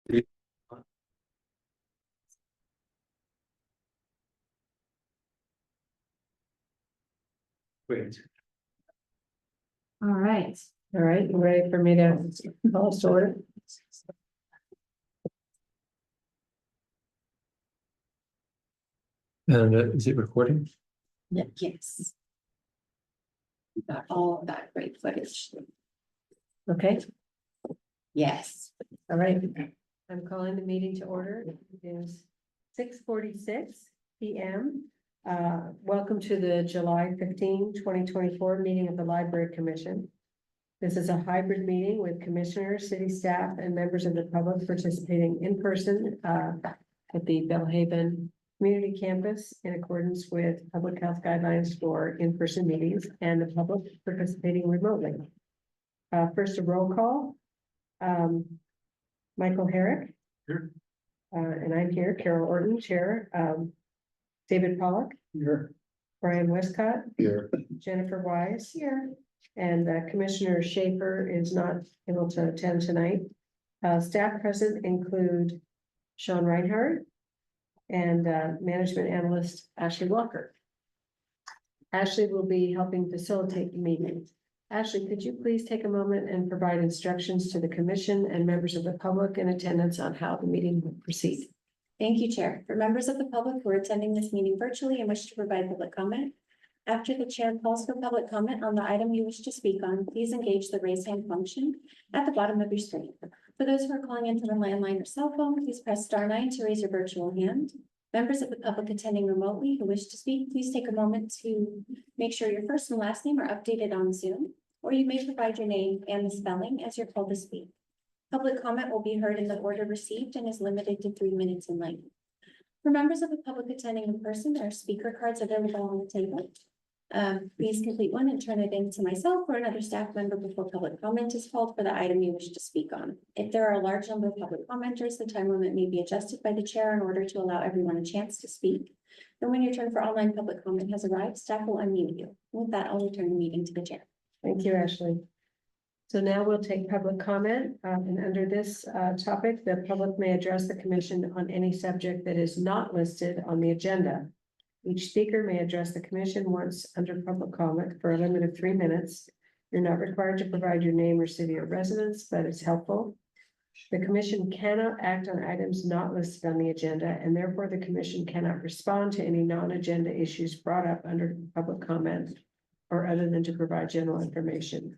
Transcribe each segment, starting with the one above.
Great. All right, All right, you ready for me to call us to order? And is it recording? yes. We got all of that great footage. Okay, Yes. all right. I'm calling the meeting to order. It is 6:46 PM. Welcome to the July 15, 2024 meeting of the Library Commission. This is a hybrid meeting with commissioners, city staff, and members of the public participating in person at the Bellhaven Community Campus in accordance with public health guidelines for in-person meetings and the public participating remotely. First, a roll call. Michael Herrick. Here. And I'm here, Carol Orton, Chair. David Pollock, Here. Brian Westcott, Here. Jennifer Wise here, and Commissioner Schaefer is not able to attend tonight. Staff present include Sean Reinhardt and Management Analyst Ashley Walker. Ashley will be helping facilitate the meeting. Ashley, could you please take a moment and provide instructions to the commission and members of the public in attendance on how the meeting will proceed? Thank you, Chair. For members of the public who are attending this meeting virtually and wish to provide public comment, after the chair calls for public comment on the item you wish to speak on, please engage the raise hand function at the bottom of your screen. For those who are calling into the landline or cell phone, please press *9 to raise your virtual hand. Members of the public attending remotely who wish to speak, please take a moment to make sure your first and last name are updated on Zoom, or you may provide your name and the spelling as you're called to speak. Public comment will be heard in the order received and is limited to 3 minutes in length. For members of the public attending in person, there are speaker cards available on the table. Please complete one and turn it in to myself or another staff member before public comment is called for the item you wish to speak on. If there are a large number of public commenters, the time limit may be adjusted by the chair in order to allow everyone a chance to speak. And when your turn for online public comment has arrived, staff will unmute you. With that, I'll return the meeting to the chair. Thank you, Ashley. So now we'll take public comment, and under this topic, the public may address the commission on any subject that is not listed on the agenda. Each speaker may address the commission once under public comment for a limit of 3 minutes. You're not required to provide your name or city or residence, but it's helpful. The commission cannot act on items not listed on the agenda, and therefore the commission cannot respond to any non-agenda issues brought up under public comment or other than to provide general information.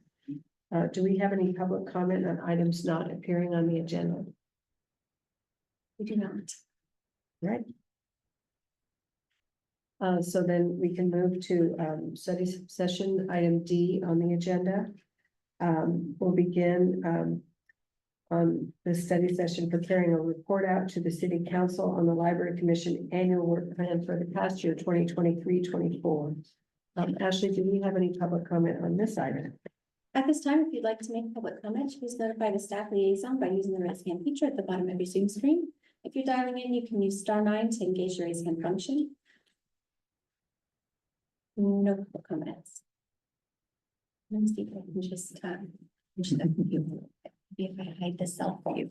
Do we have any public comment on items not appearing on the agenda? We do not. Right. So then we can move to study session item D on the agenda. We'll begin on the study session preparing a report out to the City Council on the Library Commission annual work plan for the past year 2023-24. Ashley, do we have any public comment on this item? At this time, if you'd like to make public comment, please notify the staff liaison by using the raise hand feature at the bottom of your Zoom screen. If you're dialing in, you can use *9 to engage the raise hand function. No public comments. Let me see if I can just push the computer. Maybe if I hide the cell for you.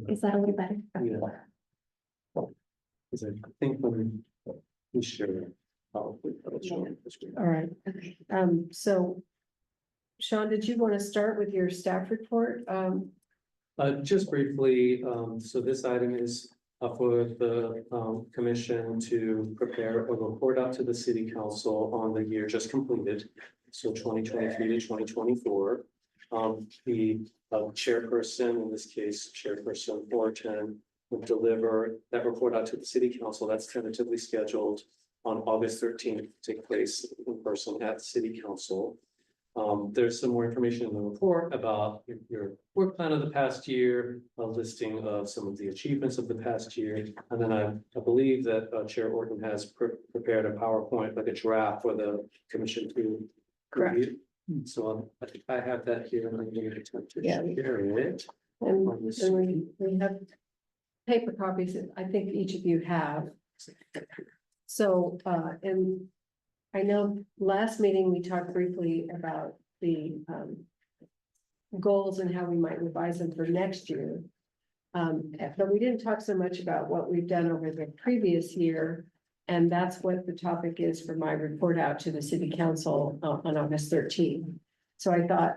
Is that a little better? Yeah. Because I think when we share. Probably. All right. Okay. So Sean, did you want to start with your staff report? Just briefly, so this item is for the commission to prepare a report out to the city council on the year just completed. So 2023 to 2024. The chairperson, in this case, Chairperson Orton, will deliver that report out to the city council. That's tentatively scheduled on August 13th to take place in person at the city council. There's some more information in the report about your work plan of the past year, a listing of some of the achievements of the past year. And then I believe that Chair Orton has prepared a PowerPoint, like a draft for the commission to review. So I have that here and I'm going to attempt to share it. And we have paper copies that I think each of you have. So, and I know last meeting, we talked briefly about the, goals and how we might revise them for next year. But we didn't talk so much about what we've done over the previous year. And that's what the topic is for my report out to the city council on August 13th. So I thought,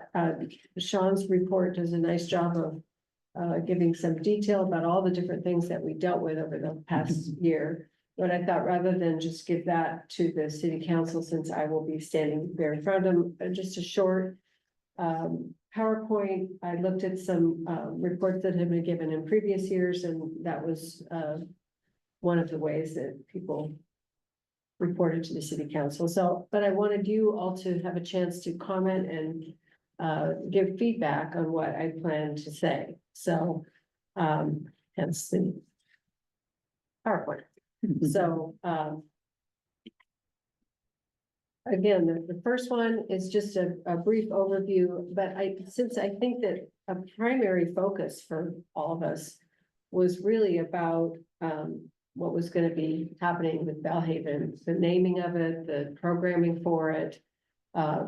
Sean's report does a nice job of giving some detail about all the different things that we dealt with over the past year. But I thought rather than just give that to the city council, since I will be standing there in front of them, just a short PowerPoint. I looked at some reports that have been given in previous years, and that was one of the ways that people reported to the city council. So, but I wanted you all to have a chance to comment and give feedback on what I plan to say. So, hence the PowerPoint. So, again, the first one is just a brief overview, but since I think that a primary focus for all of us was really about what was going to be happening with Bellhaven, the naming of it, the programming for it.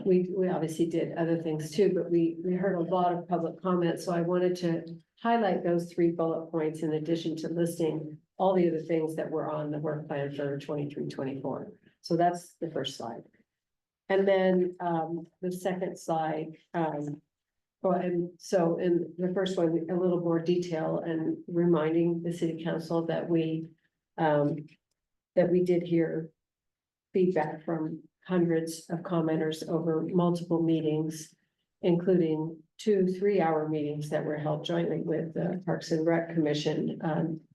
We obviously did other things too, but we heard a lot of public comments, so I wanted to highlight those 3 bullet points in addition to listing all the other things that were on the work plan for 23-24. So that's the first slide. And then the second slide, and so in the first one, a little more detail and reminding the city council that we did hear feedback from hundreds of commenters over multiple meetings, including 2 3-hour meetings that were held jointly with the Parks and Rec Commission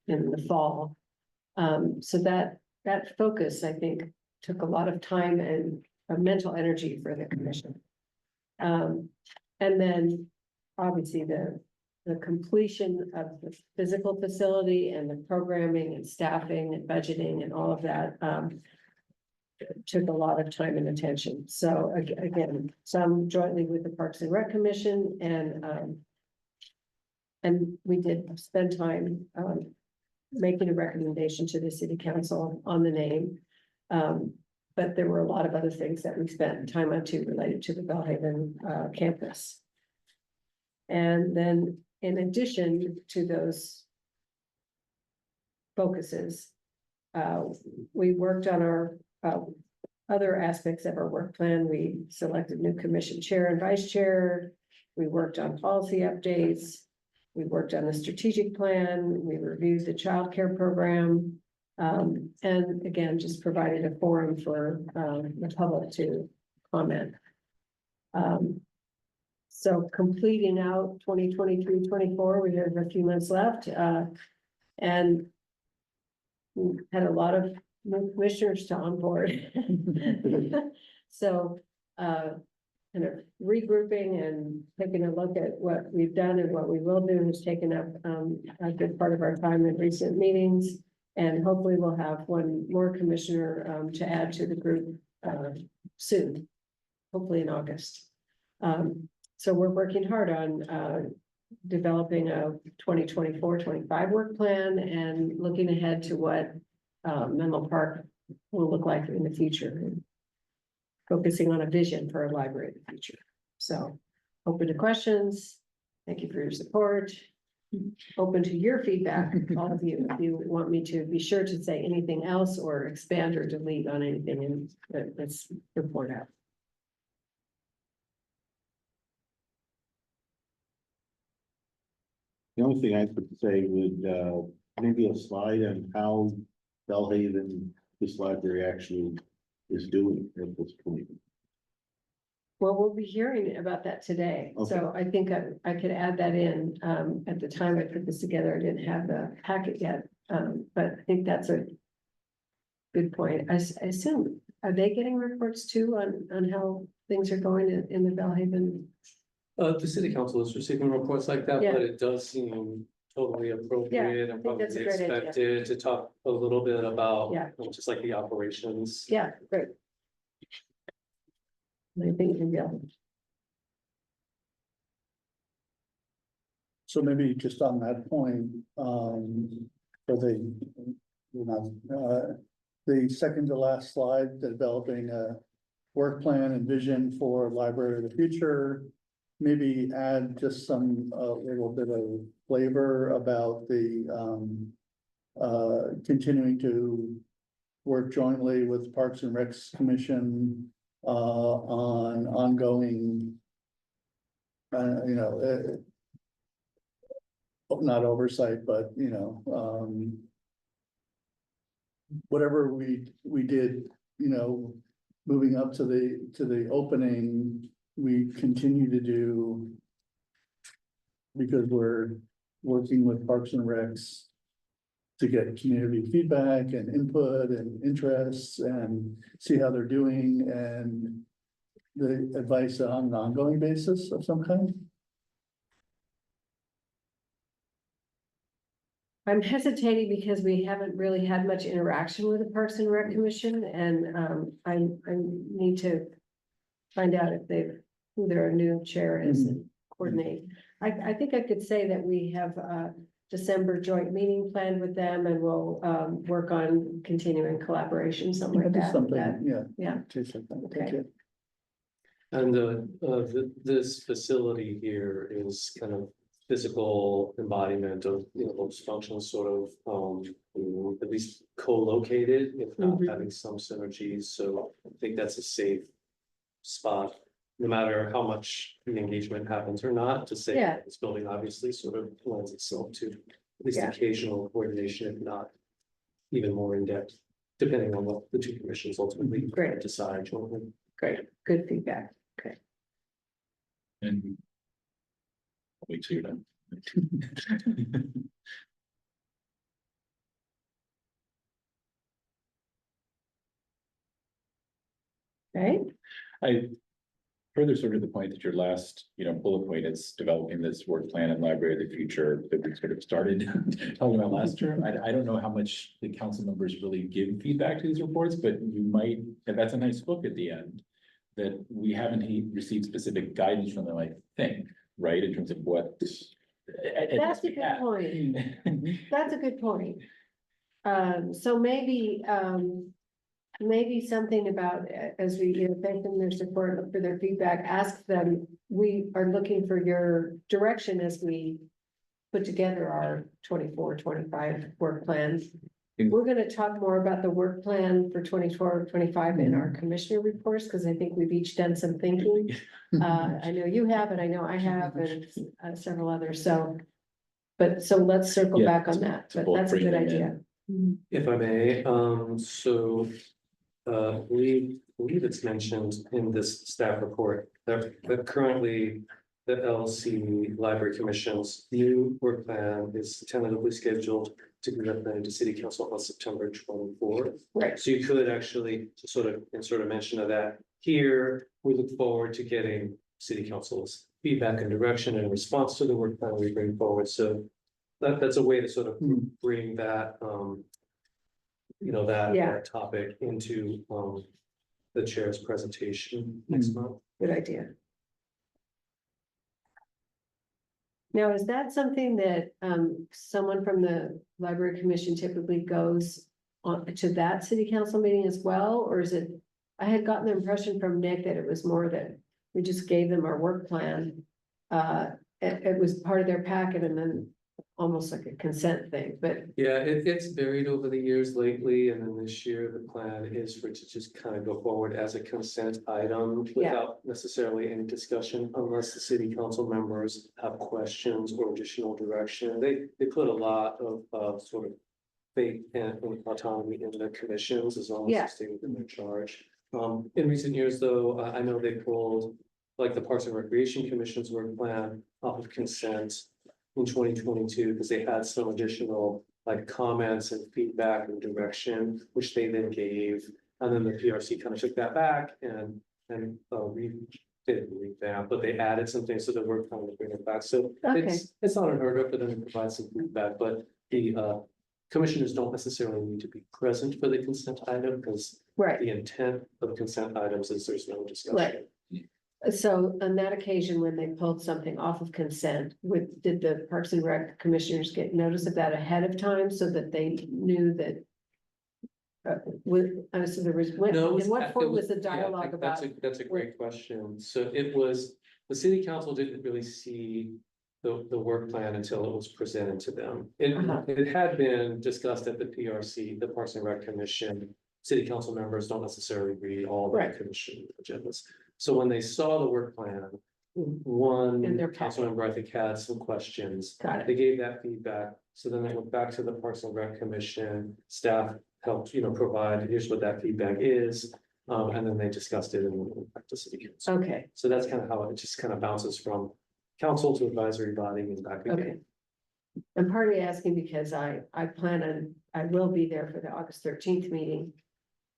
in the fall. So that focus, I think, took a lot of time and mental energy for the commission. And then obviously the completion of the physical facility and the programming and staffing and budgeting and all of that took a lot of time and attention. So again, some jointly with the Parks and Rec Commission, and we did spend time making a recommendation to the city council on the name. But there were a lot of other things that we spent time on too related to the Bellhaven campus. And then in addition to those focuses, we worked on our other aspects of our work plan. We selected new commission chair and vice chair. We worked on policy updates. We worked on the strategic plan. We reviewed the child care program. And again, just provided a forum for the public to comment. So completing out 2023-24, we have a few months left, and we had a lot of new commissioners to onboard. So kind of regrouping and taking a look at what we've done and what we will do has taken up a good part of our time in recent meetings. And hopefully we'll have one more commissioner to add to the group soon, hopefully in August. So we're working hard on developing a 2024-25 work plan and looking ahead to what Menlo Park will look like in the future, and focusing on a vision for a library in the future. So open to questions. Thank you for your support. Open to your feedback, all of you, if you want me to be sure to say anything else or expand or delete on anything in this report out. The only thing I could say would maybe a slide on how Bellhaven, this library actually is doing at this point. Well, we'll be hearing about that today, so I think I could add that in. At the time I put this together, I didn't have the packet yet, but I think that's a good point. I assume, are they getting reports too on how things are going in the Bellhaven? The city council is receiving reports like that, Yeah. but it does seem totally appropriate and think that's probably a great idea. expected to talk a little bit about Yeah. just like the operations. Yeah, great. I think you will. So maybe just on that point, for the The second to last slide, developing a work plan and vision for library of the future. Maybe add just some, a little bit of flavor about the, continuing to work jointly with Parks and Recs Commission, on ongoing, not oversight, but, whatever we did, moving up to the opening, we continue to do because we're working with Parks and Recs to get community feedback and input and interests and see how they're doing and the advice on an ongoing basis of some kind. I'm hesitating because we haven't really had much interaction with the Parks and Rec Commission, and I need to find out if who their new chair is and coordinate. I think I could say that we have a December joint meeting planned with them, and we'll work on continuing collaboration, something like that. Yeah. Yeah. Taste like that. Okay. Thank you. And this facility here is kind of physical embodiment of, those functions sort of, at least co-located, if not Mhm. having some synergies. So I think that's a safe spot, no matter how much the engagement happens or not, to say Yeah. this building obviously sort of lends itself to at least Yeah. occasional coordination, if not even more in depth, depending on what the two commissions ultimately Great. decide jointly. Great, good feedback. And. Wait till you're done. Right? I further sort of the point that your last, bullet point is developing this work plan and library of the future that we sort of started talking about last term. I don't know how much the council members really give feedback to these reports, but you might, and that's a nice hook at the end. That we haven't received specific guidance from them, I think, right, in terms of what. That's a good point. That's a good point. So maybe, maybe something about, as we, thank them their support, look for their feedback, ask them, we are looking for your direction as we put together our 24-25 work plans. We're gonna talk more about the work plan for 24-25 in our commissioner reports, because I think we've each done some thinking. I know you have, and I know I have, and several others, so. But so let's circle Yeah, back on that, to but both that's a bring good them idea. If I may, we believe it's mentioned in this staff report that currently the LLC Library Commission's new work plan is tentatively scheduled to be recommended to City Council on September 24th. Right. So you could actually sort of mention of that here. We look forward to getting City Council's feedback and direction in response to the work plan we bring forward. So that's a way to sort of bring that, that topic into the chair's presentation next month. Good idea. Now, is that something that someone from the library commission typically goes on to that city council meeting as well? Or is it, I had gotten the impression from Nick that it was more that we just gave them our work plan. It was part of their packet and then almost like a consent thing, but Yeah, it's varied over the years lately, and then this year, the plan is for it to just kind of go forward as a consent item without necessarily any discussion, unless the city council members have questions or additional direction. They put a lot of sort of faith and autonomy in the commissions as long as they stay within their charge. In recent years, though, I know they pulled like the Parks and Recreation Commission's work plan off of consent in 2022, because they had some additional like comments and feedback and direction, which they then gave. And then the PRC kind of took that back and didn't revamp, but they added some things to the work plan to bring it back. So it's not unheard of for them to provide some feedback, but the commissioners don't necessarily need to be present for the consent item, because the intent of consent items is there's no discussion. Right. So on that occasion, when they pulled something off of consent, did the Parks and Rec commissioners get notice of that ahead of time so that they knew that So there was, what, No, it was- in what it form was- was the yeah, dialogue about? That's a great question. So it was, the city council didn't really see the work plan until it was presented to them. Uh-huh. It had been discussed at the PRC, the Parks and Rec Commission. City council members don't necessarily read all the Right. commission agendas. So when they saw the work plan, In one their council packet. member, I think, had some questions. Got it. They gave that feedback, so then they went back to the Parks and Rec Commission, staff helped, provide, here's what that feedback is. And then they discussed it and went back to city council. Okay, So that's kind of how it just kind of bounces from council to advisory body and back okay. again. I'm partly asking because I will be there for the August 13th meeting.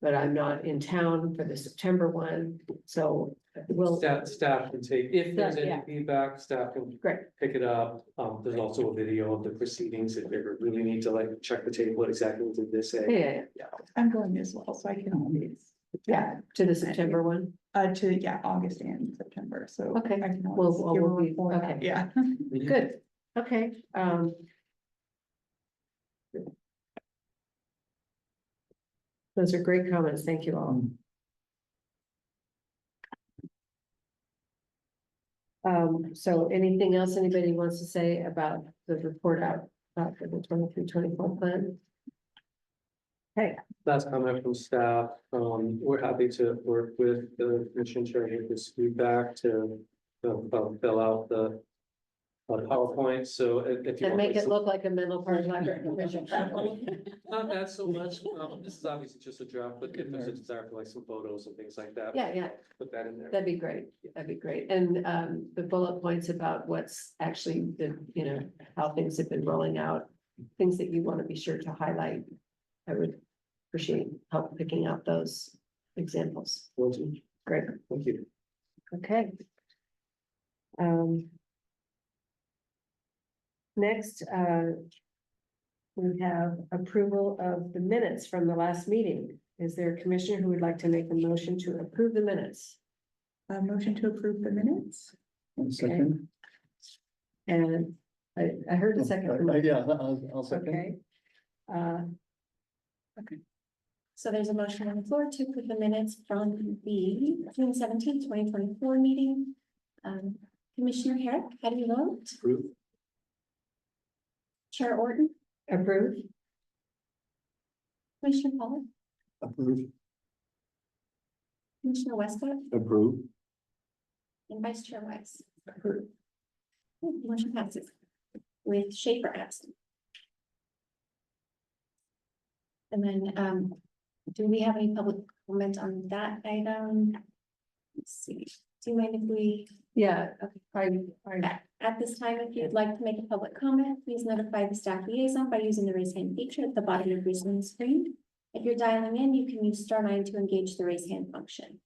But I'm not in town for the September one, so we'll, Staff can take, if there's any Yeah. feedback, staff can great, pick it up. There's also a video of the proceedings if they really need to like check the tape, what exactly did this yeah, say? yeah, I'm going as well, so I can always, yeah, to the September one. to, yeah, August and September, so. Okay. I can We'll- always give a we'll be- report. okay. Yeah. Good, okay, those are great comments, thank you all. So anything else anybody wants to say about the report out for the 23-24 plan? Hey, Last comment from staff, we're happy to work with the commission chair with this feedback to fill out the PowerPoint, so if you. and want, make like, it look like a mental part library commission. Not that so much, this is obviously just a draft, but if there's a desire for like some photos and things like that. Yeah, yeah, Put that in there. that'd be great, that'd be great, and the bullet points about what's actually the, how things have been rolling out. Things that you want to be sure to highlight. I would appreciate help picking out those examples. Will do. Great, Thank you. okay. Next, we have approval of the minutes from the last meeting. Is there a commissioner who would like to make a motion to approve the minutes? Motion to approve the minutes? One second. And I heard a second. from- Yeah, I'll second. Okay. So there's a motion on the floor to approve the minutes from the June 17th, 2024 meeting. Commissioner Herrick, how do you vote? Approve. Chair Orton, Approve, Commissioner Pollak, Approve. Commissioner Westcott, Approve. and Vice Chair Weiss. Approved. Motion passes with Schaefer absent. And then, do we have any public comment on that item? Let's see, do you mind if we, yeah, I, at this time, if you'd like to make a public comment, please notify the staff liaison by using the raise hand feature at the bottom of your Zoom screen. If you're dialing in, you can use *9 to engage the raise hand function.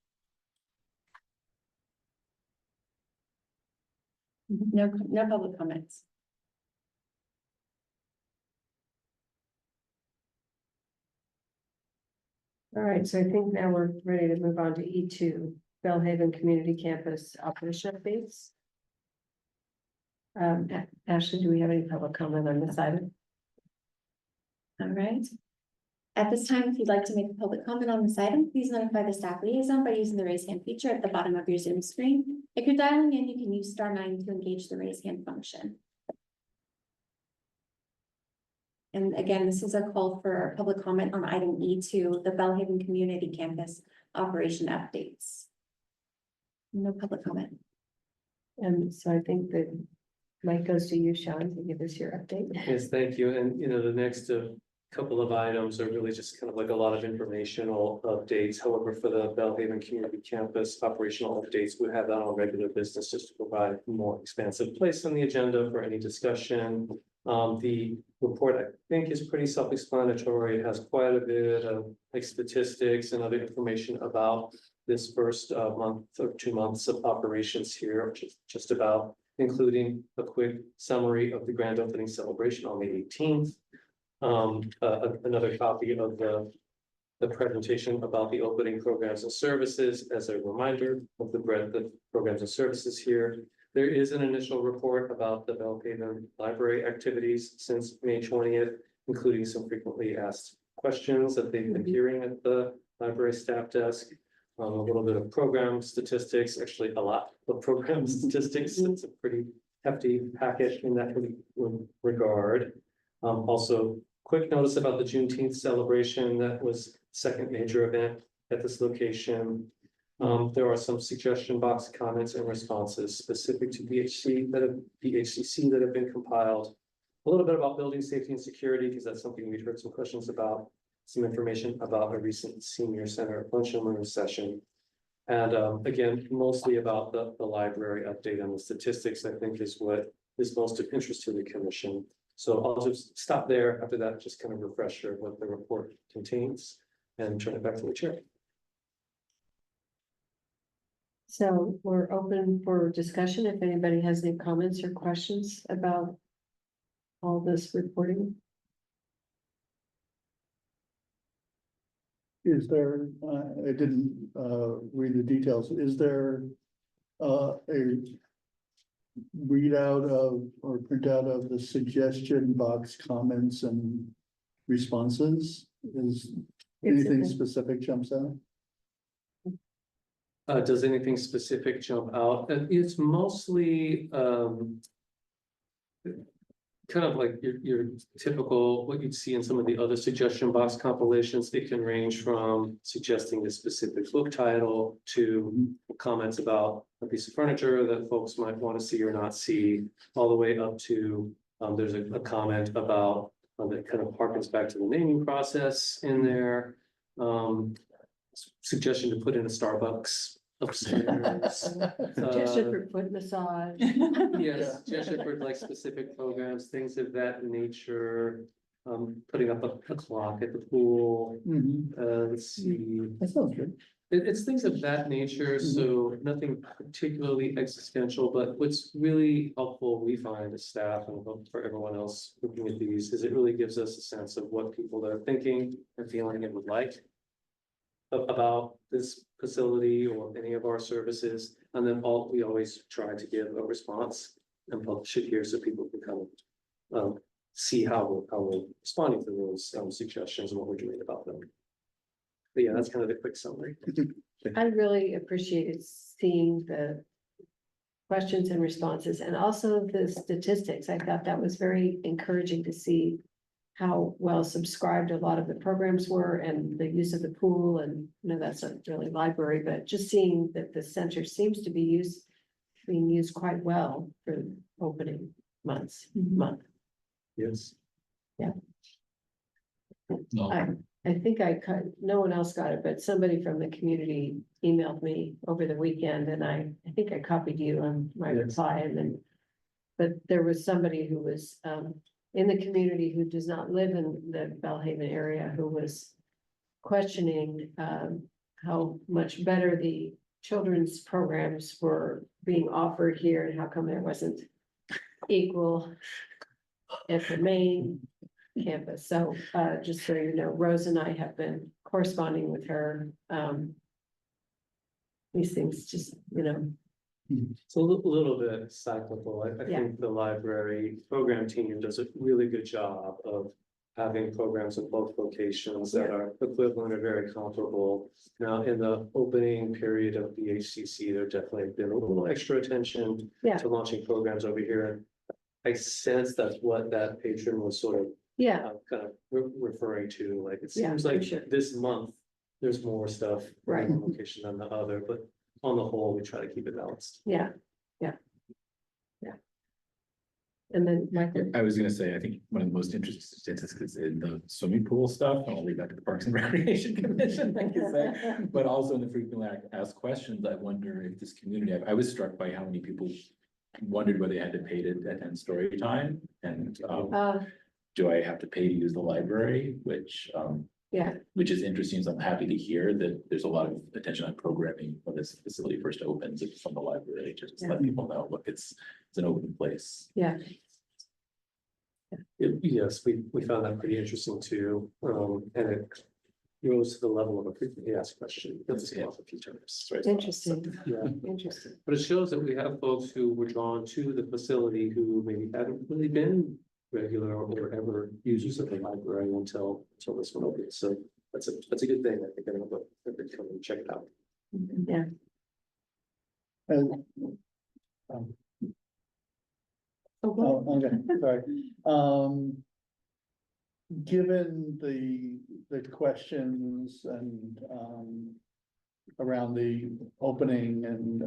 No public comments. all right, so I think now we're ready to move on to E2, Bellhaven Community Campus operation updates. Ashley, do we have any public comment on this item? All right. At this time, if you'd like to make a public comment on this item, please notify the staff liaison by using the raise hand feature at the bottom of your Zoom screen. If you're dialing in, you can use *9 to engage the raise hand function. And again, this is a call for public comment on item E2, the Bellhaven Community Campus operation updates. No public comment. And so I think that mic goes to you, Sean, to give us your update. Yes, thank you. And the next couple of items are really just kind of like a lot of informational updates. However, for the Bellhaven Community Campus operational updates, we have that on regular business just to provide a more expansive place on the agenda for any discussion. The report, I think, is pretty self-explanatory. It has quite a bit of like statistics and other information about this first month or 2 months of operations here, which is just about, including a quick summary of the grand opening celebration on the 18th. Another copy of the presentation about the opening programs and services as a reminder of the breadth of programs and services here. There is an initial report about the Bellhaven Library activities since May 20th, including some frequently asked questions that they've been hearing at the library staff desk. A little bit of program statistics, actually a lot of program statistics. It's a pretty hefty packet in that regard. Also, quick notice about the Juneteenth celebration. That was second major event at this location. There are some suggestion box comments and responses specific to BHCC that have been compiled. A little bit about building safety and security, because that's something we've heard some questions about. Some information about a recent senior center lunch and learn session. And again, mostly about the library update on the statistics, I think is what is most of interest to the commission. So I'll just stop there. After that, just kind of refresher what the report contains and turn it back to the chair. So we're open for discussion if anybody has any comments or questions about all this reporting. Is there, I didn't read the details, is there a readout of or printout of the suggestion box comments and responses? Is anything specific jumps out? Does anything specific jump out? It's mostly kind of like your typical, what you'd see in some of the other suggestion box compilations. It can range from suggesting a specific book title to comments about a piece of furniture that folks might want to see or not see, all the way up to there's a comment about that kind of harkens back to the naming process in there. Suggestion to put in a Starbucks upstairs. Suggestion for foot massage. Yes, suggestion for like specific programs, things of that nature. Putting up a clock at the pool. Let's see. That sounds good. It's things of that nature, so nothing particularly existential, but what's really helpful, we find as staff and hope for everyone else looking at these, is it really gives us a sense of what people are thinking and feeling and would like about this facility or any of our services. And then we always try to give a response and publish it here so people can kind of see how we're responding to those suggestions and what we're doing about them. But yeah, that's kind of the quick summary. I really appreciated seeing the questions and responses and also the statistics. I thought that was very encouraging to see how well subscribed a lot of the programs were and the use of the pool. And you know, that's not really library, but just seeing that the center seems to be being used quite well for opening month. Yes. I think no one else got it, but somebody from the community emailed me over the weekend and I think I copied you on my reply and then. But there was somebody who was in the community who does not live in the Belhaven area who was questioning how much better the children's programs were being offered here and how come there wasn't equal at the main campus. So just so you know, Rose and I have been corresponding with her. These things just, you know. It's a little bit cyclical. I Yeah. think the library program team does a really good job of having programs in both locations that are equivalent or very comparable. Now, in the opening period of the HCC, there definitely been a little extra attention to launching programs over here. I sense that's what that patron was sort of kind of referring to. Like, it seems for like sure. this month, there's more stuff in Right. one location than the other, but on the whole, we try to keep it balanced. Yeah. And then Michael, I was gonna say, I think one of the most interesting statistics in the swimming pool stuff, and I'll leave that to the Parks and Recreation Commission, I can say. But also in the frequently asked questions, I wonder if this community, I was struck by how many people wondered whether they had to pay to attend story time. And do I have to pay to use the library, which which is interesting. So I'm happy to hear that there's a lot of attention on programming when this facility first opens from the library, to just let people know, look, it's an open place. yeah, Yes, we found that pretty interesting too. And it rose to the level of a frequently asked question. That's come up a few times. Right? interesting, Yeah, interesting. but it shows that we have folks who were drawn to the facility who maybe hadn't really been regular or ever users of the library until this one opens. So that's a good thing. I think everyone will come and check it out. Yeah. And, Oh, oh, okay, sorry. Given the questions and, around the opening and,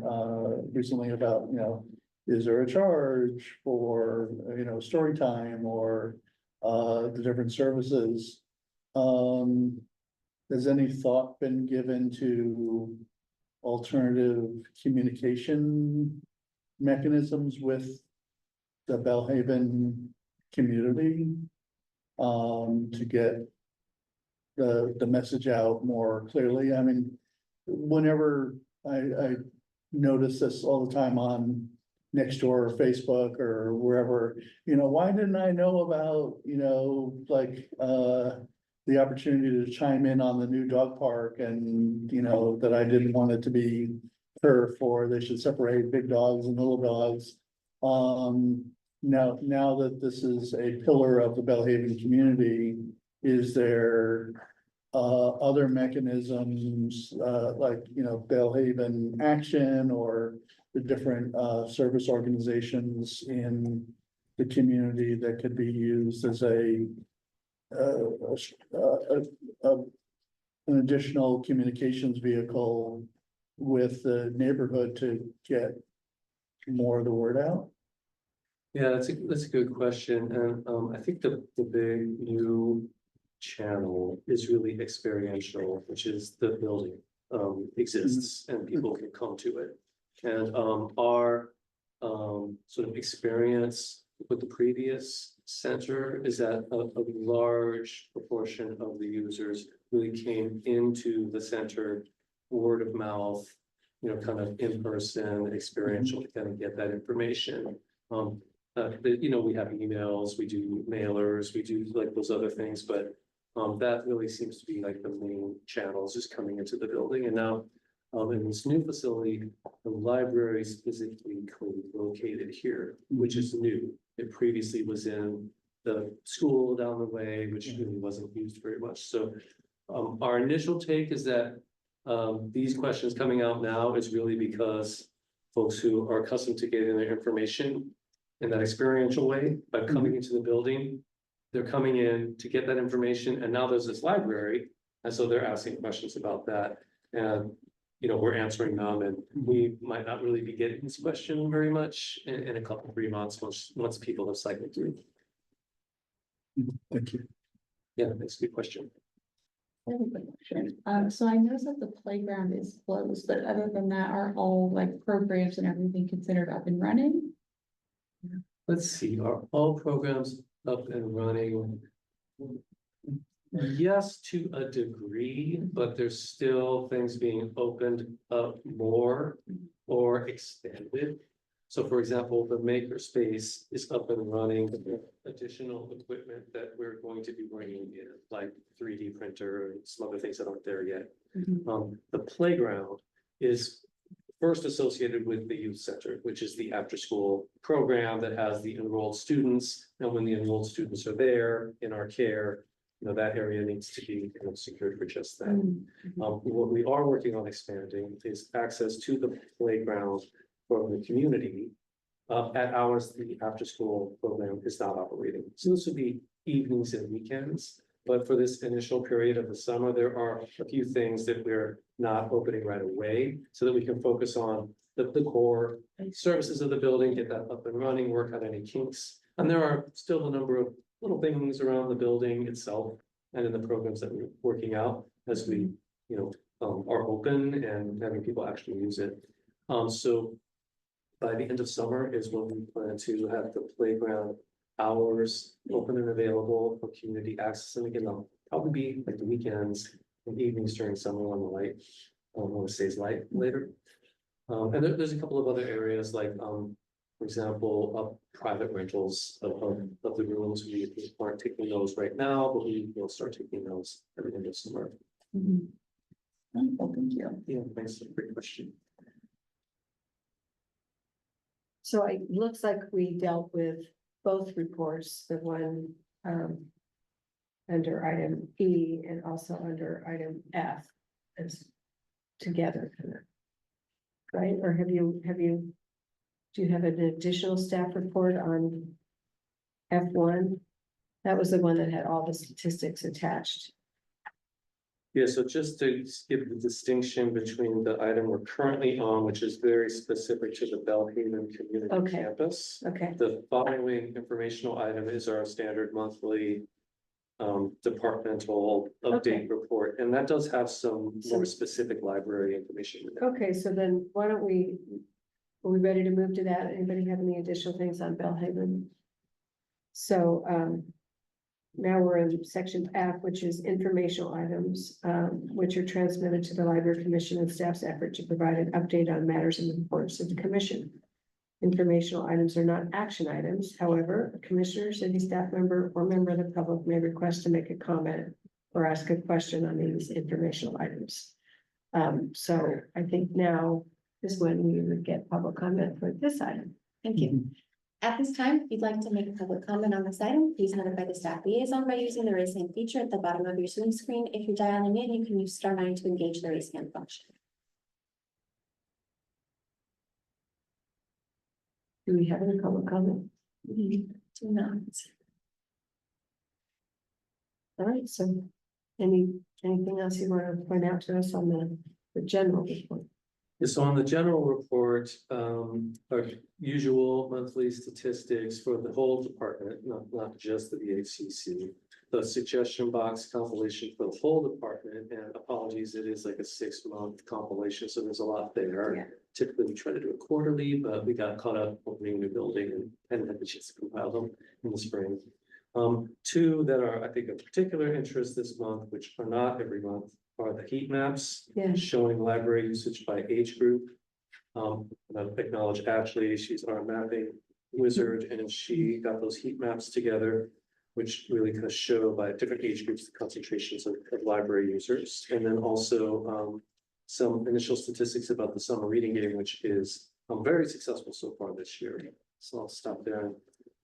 recently about, is there a charge for, story time or, the different services? Has any thought been given to alternative communication mechanisms with the Bellhaven community? To get the message out more clearly. I mean, whenever I notice this all the time on Nextdoor or Facebook or wherever, why didn't I know about, like, the opportunity to chime in on the new dog park and, that I didn't want it to be turf or they should separate big dogs and little dogs. Now that this is a pillar of the Bellhaven community, is there other mechanisms, like, Bellhaven Action or the different service organizations in the community that could be used as an additional communications vehicle with the neighborhood to get more of the word out? Yeah, that's a good question, and I think the big new channel is really experiential, which is the building exists and people can come to it. And our sort of experience with the previous center is that a large proportion of the users really came into the center word of mouth, kind of in person, experiential to kind of get that information. We have emails, we do mailers, we do like those other things, but that really seems to be like the main channels just coming into the building. And now in this new facility, the library is physically located here, which is new. It previously was in the school down the way, which really wasn't used very much. So our initial take is that these questions coming out now is really because folks who are accustomed to getting their information in that experiential way by coming into the building, they're coming in to get that information, and now there's this library, and so they're asking questions about that, and we're answering them, and we might not really be getting this question very much in a couple, 3 months once people have cycled through. Thank you. Yeah, that's a good question. I have a quick question. So I noticed that the playground is closed, but other than that, are all like programs and everything considered up and running? Let's see, are all programs up and running? Yes, to a degree, but there's still things being opened up more or expanded. So for example, the makerspace is up and running, additional equipment that we're going to be bringing in, like 3D printer and some other things that aren't there yet. The playground is first associated with the youth center, which is the after-school program that has the enrolled students. And when the enrolled students are there in our care, that area needs to be kind of secured for just that. What we are working on expanding is access to the playground for the community at hours the after-school program is not operating. So this would be evenings and weekends. But for this initial period of the summer, there are a few things that we're not opening right away so that we can focus on the core services of the building, get that up and running, work on any kinks. And there are still a number of little things around the building itself and in the programs that we're working out as we, are open and having people actually use it. So by the end of summer is when we plan to have the playground hours open and available for community access. And again, they'll probably be like the weekends and evenings during summer when the light, when it stays light later. And there's a couple of other areas like, for example, private rentals of the rooms. We aren't taking those right now, but we will start taking those at the end of summer. Wonderful, thank you. Yeah, thanks. Great question. So it looks like we dealt with both reports, the one, under item E and also under item F as together. Right, or have you, do you have an additional staff report on F1? That was the one that had all the statistics attached. Yeah, so just to give the distinction between the item we're currently on, which is very specific to the Bellhaven Community Okay. Campus. Okay, The following informational item is our standard monthly departmental Okay. update report, and that does have some So- more specific library information. in it. okay, so then why don't are we ready to move to that? Anybody have any additional things on Bellhaven? So, now we're in section F, which is informational items, which are transmitted to the Library Commission and staff's effort to provide an update on matters of importance to the commission. Informational items are not action items. However, a commissioner, city staff member, or member of the public may request to make a comment or ask a question on these informational items. So I think now is when we would get public comment for this item. Thank you. At this time, if you'd like to make a public comment on this item, please notify the staff liaison by using the raise hand feature at the bottom of your Zoom screen. If you're dialing in, you can use *9 to engage the raise hand function. Do we have any public comment? We do not. All right, so anything else you want to point out to us on the general report? So on the general report, our usual monthly statistics for the whole department, not just the VHCC. The suggestion box compilation for the whole department, and apologies, it is like a 6-month compilation, so there's a lot there. Yeah. Typically, we try to do it quarterly, but we got caught up opening a new building and hadn't had the chance to compile them in the spring. Two that are, I think, of particular interest this month, which are not every month, are the heat maps. Yeah. Showing library usage by age group. And I acknowledge Ashley, she's our mapping wizard, and she got those heat maps together, which really kind of show by different age groups, the concentrations of library users. And then also, some initial statistics about the summer reading game, which is very successful so far this year. So I'll stop there.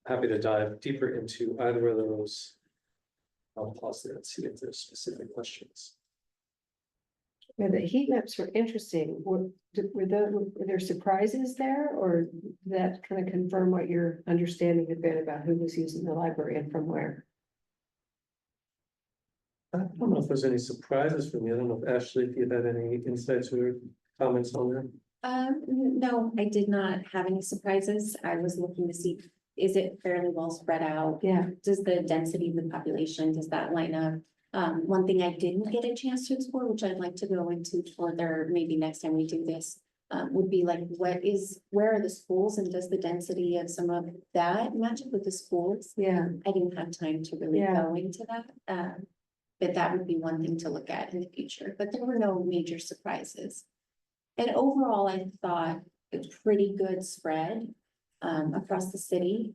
Happy to dive deeper into either of those. I'll pause there and see if there's specific questions. Yeah, the heat maps were interesting. Were there surprises there, or that kind of confirm what your understanding had been about who was using the library and from where? I don't know if there's any surprises for me. I don't know if Ashley, if you had any insights or comments on that. No, I did not have any surprises. I was looking to see, is it fairly well spread out? Yeah, Does the density of the population, does that line up? One thing I didn't get a chance to explore, which I'd like to go into further, maybe next time we do this, would be like, where are the schools, and does the density of some of that match up with the schools? yeah, I didn't have time to really Yeah. go into that. But that would be one thing to look at in the future, but there were no major surprises. And overall, I thought a pretty good spread across the city.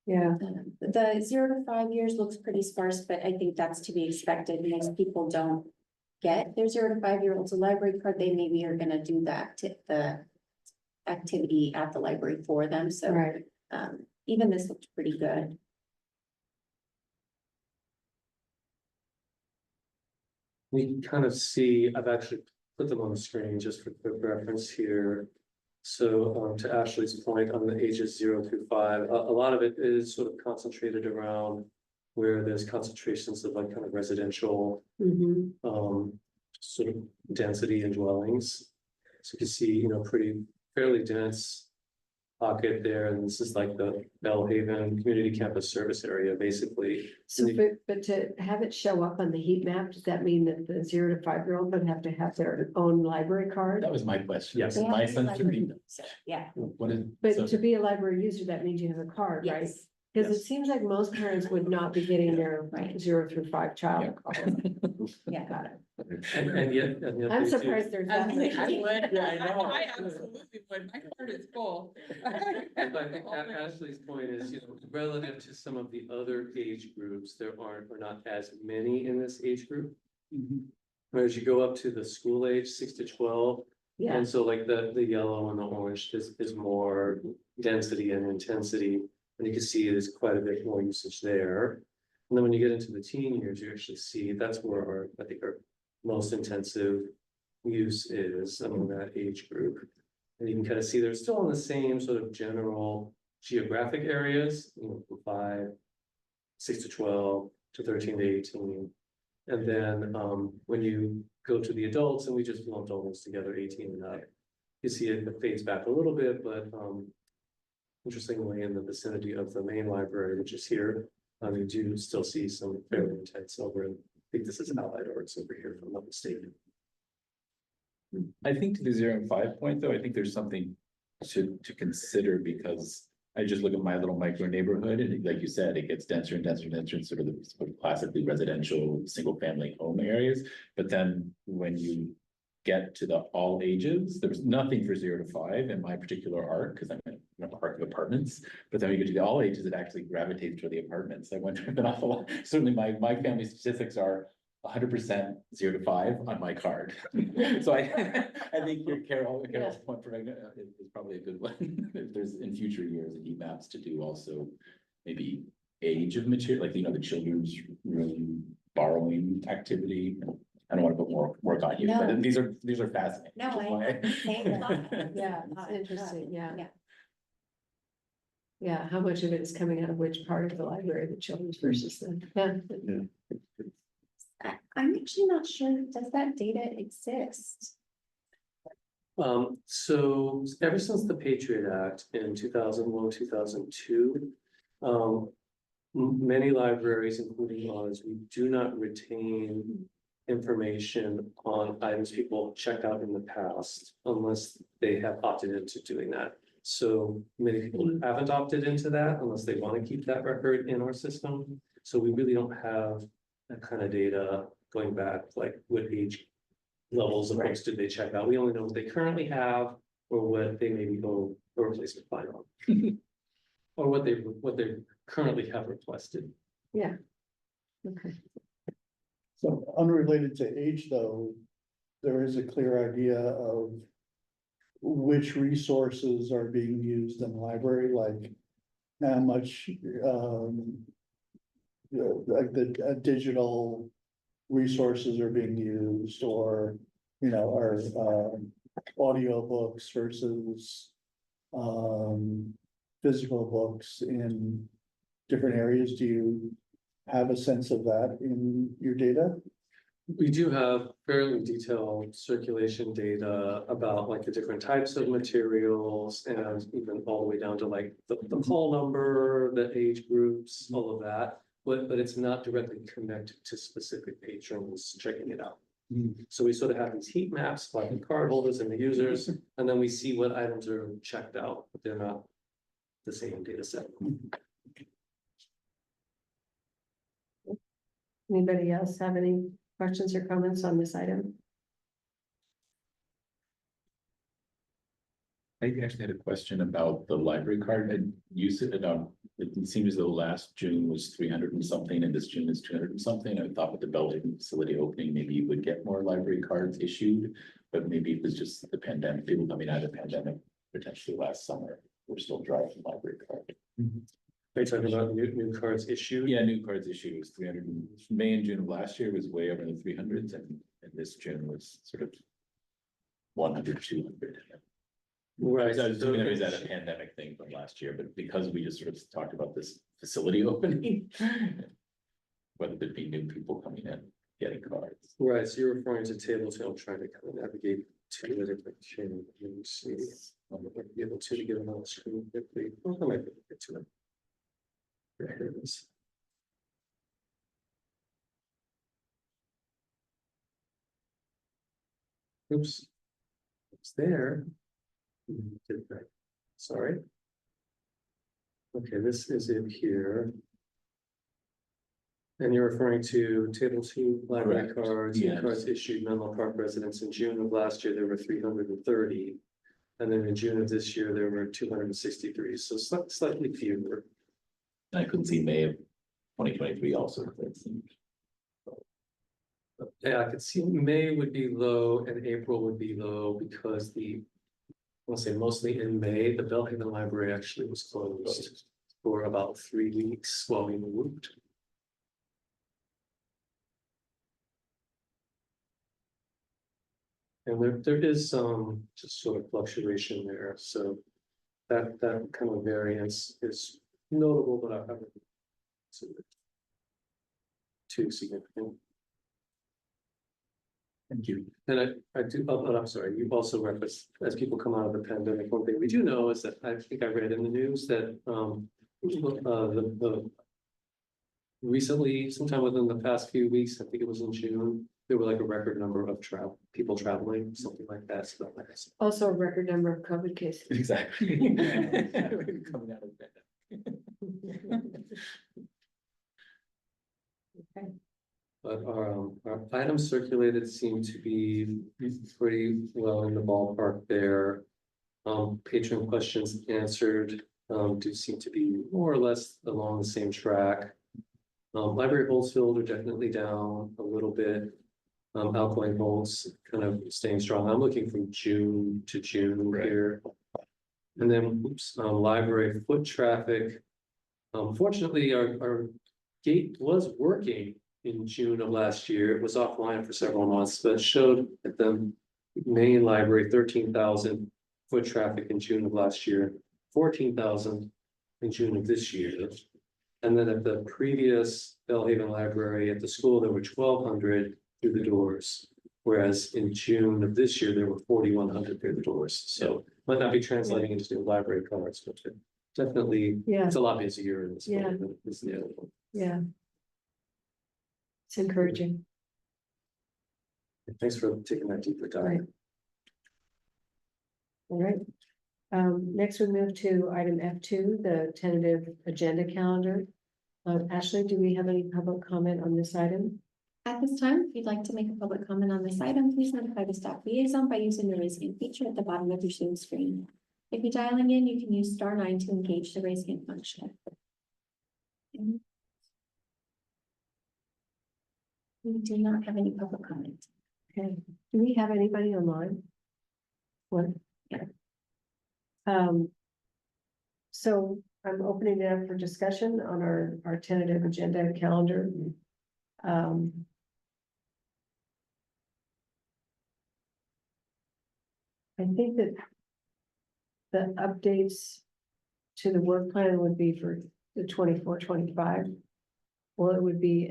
yeah, The 0 to 5 years looks pretty sparse, but I think that's to be expected. Most people don't get their 0 to 5-year-olds a library card. They maybe are gonna do that the activity at the library for them, so right. even this looked pretty good. We kind of see, I've actually put them on the screen just for quick reference here. So to Ashley's point on the ages 0 through 5, a lot of it is sort of concentrated around where there's concentrations of like kind of residential Mhm. sort of density and dwellings. So you can see, you know, fairly dense pocket there, and this is like the Bellhaven Community Campus Service Area, basically. So, but to have it show up on the heat map, does that mean that the 0 to 5-year-old would have to have their own library card? That was my question. Yes. They have My to be son's library, 3. so, yeah. What is? But so- to be a library user, that means you have a card, right? Yes. Because it Yes. seems like most parents would not be getting their Right. 0 through 5 child. Yeah. a card. Yeah. Got it. And yet. I'm they do- surprised there's I that was many. like, I would, Yeah, I know. I absolutely would, my card is full. And I think Ashley's point is, you know, relative to some of the other age groups, there are not as many in this age group. Whereas you go up to the school age, 6 to 12, Yeah, and so like the yellow and the orange is more density and intensity. And you can see there's quite a bit more usage there. And then when you get into the teen years, you actually see that's where I think our most intensive use is among that age group. And you can kind of see they're still in the same sort of general geographic areas, from 6 to 12 to 13 to 18. And then when you go to the adults, and we just lumped all those together, 18 and up, you see it fades back a little bit, but interestingly, in the vicinity of the main library, which is here, you do still see some fairly intense over in, I think this is Allied Arts over here, if I'm not mistaken. I think to the 0 and 5 point, though, I think there's something to consider, because I just look at my little micro neighborhood, and like you said, it gets denser and denser and denser in sort of classically residential, single family home areas. But then when you get to the all ages, there's nothing for 0 to 5 in my particular arc, because I'm in an arc of apartments. But then when you get to the all ages, it actually gravitates toward the apartments. I went through an awful lot. Certainly my family statistics are 100% 0 to 5 on my card. So I think Carol's point for is probably a good one. If there's in future years a heat maps to do also maybe age of material, like, the children's room borrowing activity. I don't want to put more work on you, No. but these are fascinating. No, which is I why- have the same thought. Yeah, it's interesting, yeah. Yeah. Yeah, how much of it is coming out of which part of the library, the children's versus the, yeah. I'm actually not sure, does that data exist? So ever since the Patriot Act in 2001, 2002, many libraries, including ours, we do not retain information on items people checked out in the past unless they have opted into doing that. So many people haven't opted into that unless they want to keep that record in our system. So we really don't have that kind of data going back, like what age levels of books did they check out? We only know what they currently have, or what they maybe go a replacement find on. Or what they currently have requested. Yeah. Okay. So unrelated to age, though, there is a clear idea of which resources are being used in the library, like how much, like the digital resources are being used, or, are audio books versus physical books in different areas. Do you have a sense of that in your data? We do have fairly detailed circulation data about like the different types of materials, and even all the way down to like the call number, the age groups, all of that. But it's not directly connected to specific patrons checking it out. So we sort of have these heat maps by the card holders and the users, and then we see what items are checked out, but they're not the same data set. Anybody else have any questions or comments on this item? I actually had a question about the library card and use it. It seemed as though last June was 300 and something, and this June is 200 and something. I thought with the Belhaven facility opening, maybe you would get more library cards issued, but maybe it was just the pandemic, people coming out of the pandemic potentially last summer. We're still driving library card. Are you talking about new cards issued? Yeah, new cards issued was 300. May and June of last year was way over in the 300s, and this June was sort of 100, 200. Right. I was assuming there was that a pandemic thing from last year, but because we just sort of talked about this facility opening, whether there be new people coming in, getting cards. Right, so you're referring to table two, I'm trying to kind of navigate to it if I can, let me see. I'm not be able to get it on the screen quickly. Oh, I might be able to get to it. Here it is. Oops. It's there. Did it right. Sorry. Okay, this is it here. And you're referring to table two library Correct. cards, Yes. cards issued Menlo Park residents in June of last year, there were 330. And then in June of this year, there were 263, so slightly fewer. I couldn't see May of 2023 also. That seemed- Yeah, I could see May would be low and April would be low because I'll say mostly in May, the Belhaven Library actually was closed. for about 3 weeks while we moved. And there is some just sort of fluctuation there, so that kind of variance is notable, but I haven't considered it too significant. Thank you. And I do, but I'm sorry, you've also referenced, as people come out of the pandemic, one thing we do know is that I think I read in the news that, the recently, sometime within the past few weeks, I think it was in June, there were like a record number of people traveling, something like that, so that makes sense. Also a record number of COVID cases. Exactly. Coming out of that. Okay. But our items circulated seem to be pretty well in the ballpark there. Patron questions answered, do seem to be more or less along the same track. Library holds filled are definitely down a little bit. Outgoing holds kind of staying strong. I'm looking from June to June Right. here. And then, library foot traffic. Fortunately, our gate was working in June of last year. It was offline for several months, but it showed at the main library, 13,000 foot traffic in June of last year, 14,000 in June of this year. And then at the previous Bellhaven Library at the school, there were 1,200 through the doors. Whereas in June of this year, there were 4,100 through the doors. So might not be translating into new library cards, but definitely, Yeah, it's a lot busier in this. Yeah. building than it is in the other one. yeah. It's encouraging. Thanks for taking that deeper Right. dive. All right. Next we move to item F2, the tentative agenda calendar. Ashley, do we have any public comment on this item? At this time, if you'd like to make a public comment on this item, please notify the staff liaison by using the raise hand feature at the bottom of your Zoom screen. If you're dialing in, you can use *9 to engage the raise hand function. We do not have any public comment. Okay, do we have anybody online? What? Yeah. So I'm opening it up for discussion on our tentative agenda calendar. I think that the updates to the work plan would be for the 24-25. Or it would be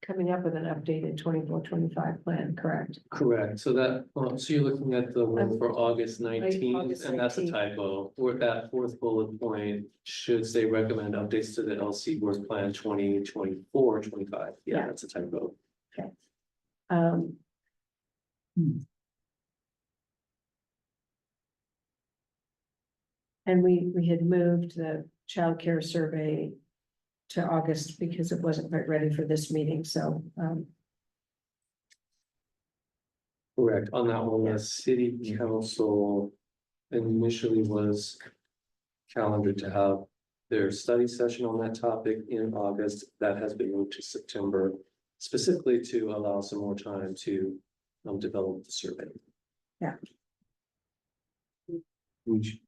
coming up with an updated 24-25 plan, correct? Correct, so that, so you're looking at the one for August 19th, August and that's a 19th. typo. Where that fourth bullet point should say recommend updates to the LC work plan 2024-25. Yeah, Yeah. that's a typo. Um. And we had moved the childcare survey to August because it wasn't quite ready for this meeting, so, Correct, on that one, the city council initially was calendared to have their study session on that topic in August. That has been moved to September, specifically to allow some more time to develop the survey. Which,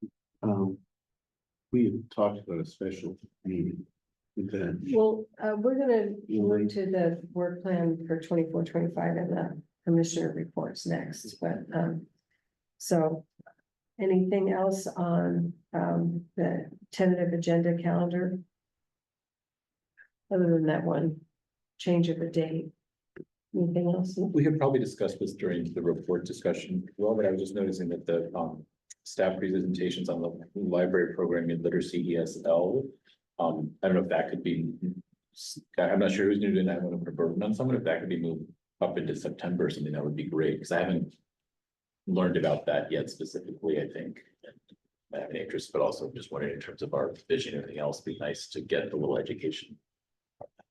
we had talked about a special meeting. Then, well, we're gonna move to the work plan for 24-25 and the commissioner reports next, but, so. Anything else on, the tentative agenda calendar? Other than that one change of the date? Anything else? We had probably discussed this during the report discussion, well, but I was just noticing that the staff presentations on the library programming and literacy ESL. I don't know if that could be, I'm not sure who's gonna do that, I want to put a burden on someone, if that could be moved up into September or something, that would be great, because I haven't learned about that yet specifically, I think. I have an interest, but also just wondering in terms of our vision and everything else, it'd be nice to get a little education.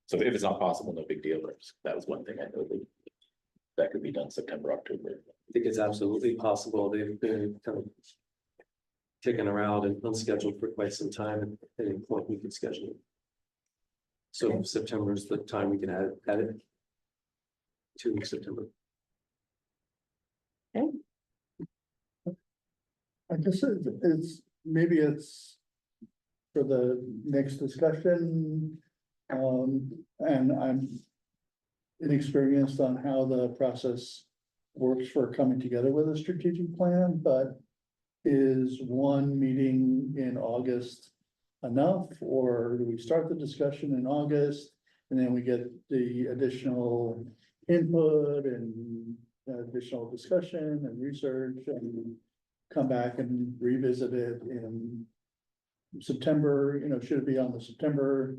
So if it's not possible, no big deal, but that was one thing I know that could be done September, October. I think it's absolutely possible. They've been kind of kicking around and unscheduled for quite some time, and at any point we could schedule it. So September is the time we can add it. 2 weeks September. I guess maybe it's for the next discussion. And I'm inexperienced on how the process works for coming together with a strategic plan, but is one meeting in August enough, or do we start the discussion in August? And then we get the additional input and additional discussion and research and come back and revisit it in September, should it be on the September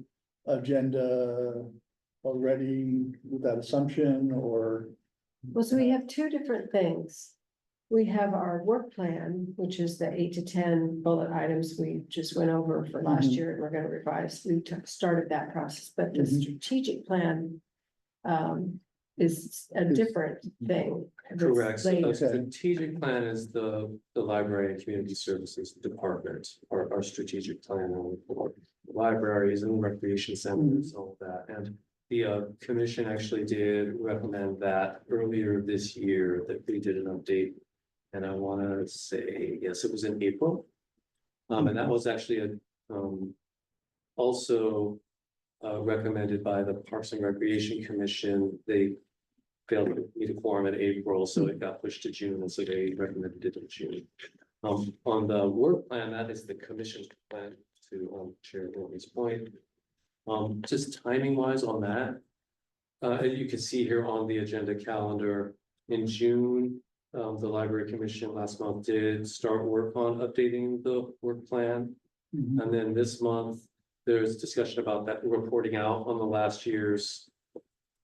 agenda already with that assumption, or? Well, so we have two different things. We have our work plan, which is the 8 to 10 bullet items we just went over for last Mhm. year, and we're gonna revise. We started that process, but the Mhm. strategic plan is a different thing. that's Correct. So later. the strategic plan is the library and community services department, our strategic plan for libraries and recreation centers, all of that. And the commission actually did recommend that earlier this year that they did an update. And I wanna say, yes, it was in April. And that was actually also recommended by the Parks and Recreation Commission. They failed to meet a quorum in April, so it got pushed to June, and so they recommended it in June. On the work plan, that is the commission's plan to Chair Norton's point. Just timing wise on that. As you can see here on the agenda calendar, in June, the Library Commission last month did start work on updating the work plan. And then this month, there's discussion about that reporting out on the last year's.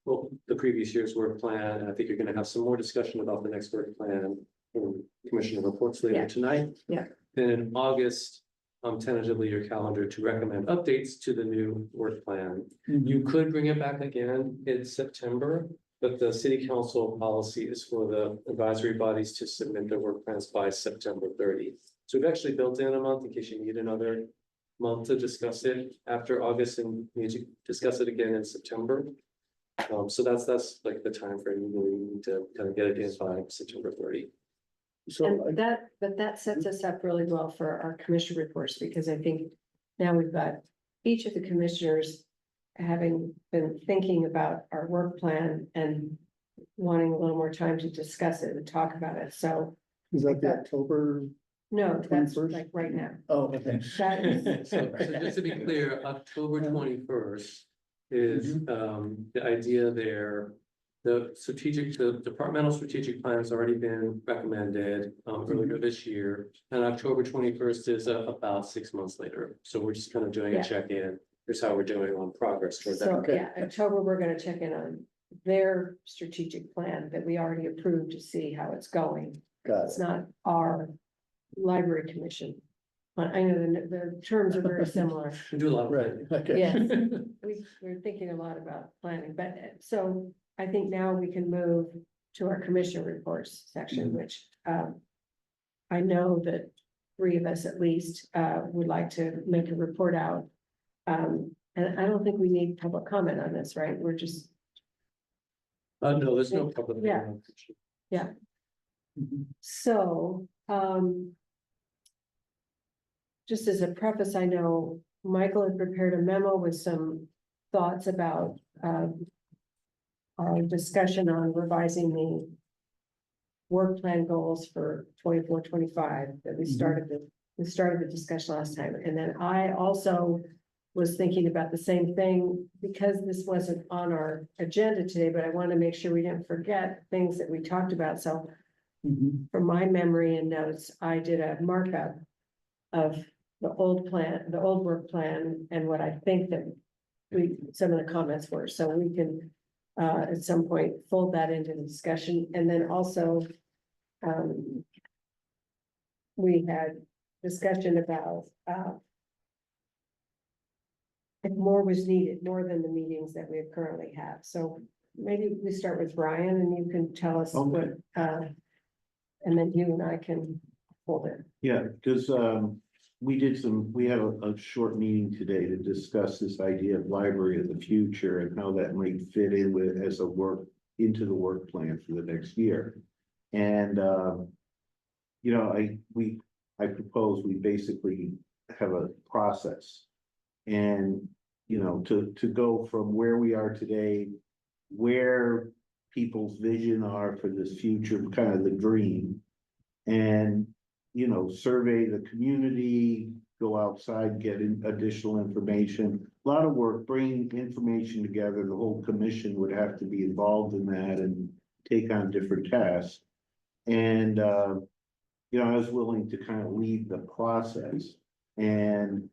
Well, the previous year's work plan, and I think you're gonna have some more discussion about the next work plan in commissioner reports later Yeah. tonight. Yeah. Then in August, tentatively your calendar to recommend updates to the new work plan. You could bring it back again in September, but the city council policy is for the advisory bodies to submit their work plans by September 30th. So we've actually built in a month in case you need another month to discuss it after August, and we need to discuss it again in September. So that's like the time frame you really need to kind of get it in by September 30. So, And that sets us up really well for our commission reports, because I think now we've got each of the commissioners having been thinking about our work plan and wanting a little more time to discuss it and talk about it. So, is that the October? no, that's 21st? like right now. Oh, okay. That is, So just to be clear, October 21st is the idea there. The departmental strategic plan has already been recommended earlier this year, and October 21st is about 6 months later. So we're just kind of doing Yeah. a check-in. Here's how we're doing on progress toward that. so, Okay. yeah, October, we're gonna check in on their strategic plan that we already approved to see how it's going. Got It's it. not our library commission. But I know the terms are very similar. We do a lot of. Right, okay. Yes. We're thinking a lot about planning, but so I think now we can move to our commission reports section, which I know that 3 of us at least would like to make a report out. And I don't think we need public comment on this, right? We're just, No, there's no public. Yeah. Mhm. so just as a preface, I know Michael had prepared a memo with some thoughts about our discussion on revising the work plan goals for 24-25 that we started the discussion last time. And then I also was thinking about the same thing, because this wasn't on our agenda today, but I want to make sure we didn't forget things that we talked about. So from my memory and notes, I did a markup of the old plan, the old work plan, and what I think that some of the comments were, so we can at some point fold that into the discussion. And then also we had discussion about if more was needed, more than the meetings that we currently have. So maybe we start with Brian, and you can tell us what, and then you and I can hold it. Yeah, because we have a short meeting today to discuss this idea of library of the future and how that might fit in with into the work plan for the next year. And I propose we basically have a process. And, to go from where we are today, where people's vision are for this future, kind of the dream. And, survey the community, go outside, get additional information. A lot of work, bringing information together. The whole commission would have to be involved in that and take on different tasks. And, I was willing to kind of lead the process. And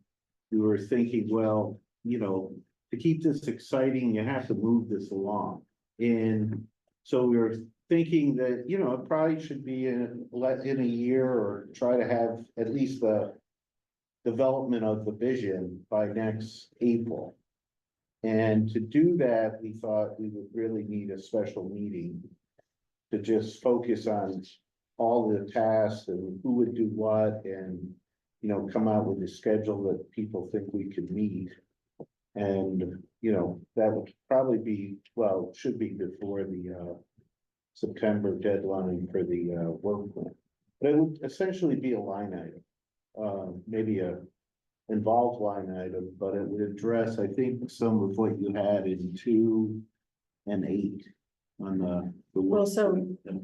we were thinking, well, to keep this exciting, you have to move this along. And so we were thinking that, it probably should be in a year, or try to have at least the development of the vision by next April. And to do that, we thought we would really need a special meeting to just focus on all the tasks and who would do what, and, come out with a schedule that people think we could meet. And, that would probably be, well, should be before the September deadline for the work plan. But it would essentially be a line item, maybe a involved line item, but it would address, I think, some of what you had in 2 and 8 on the. Well, so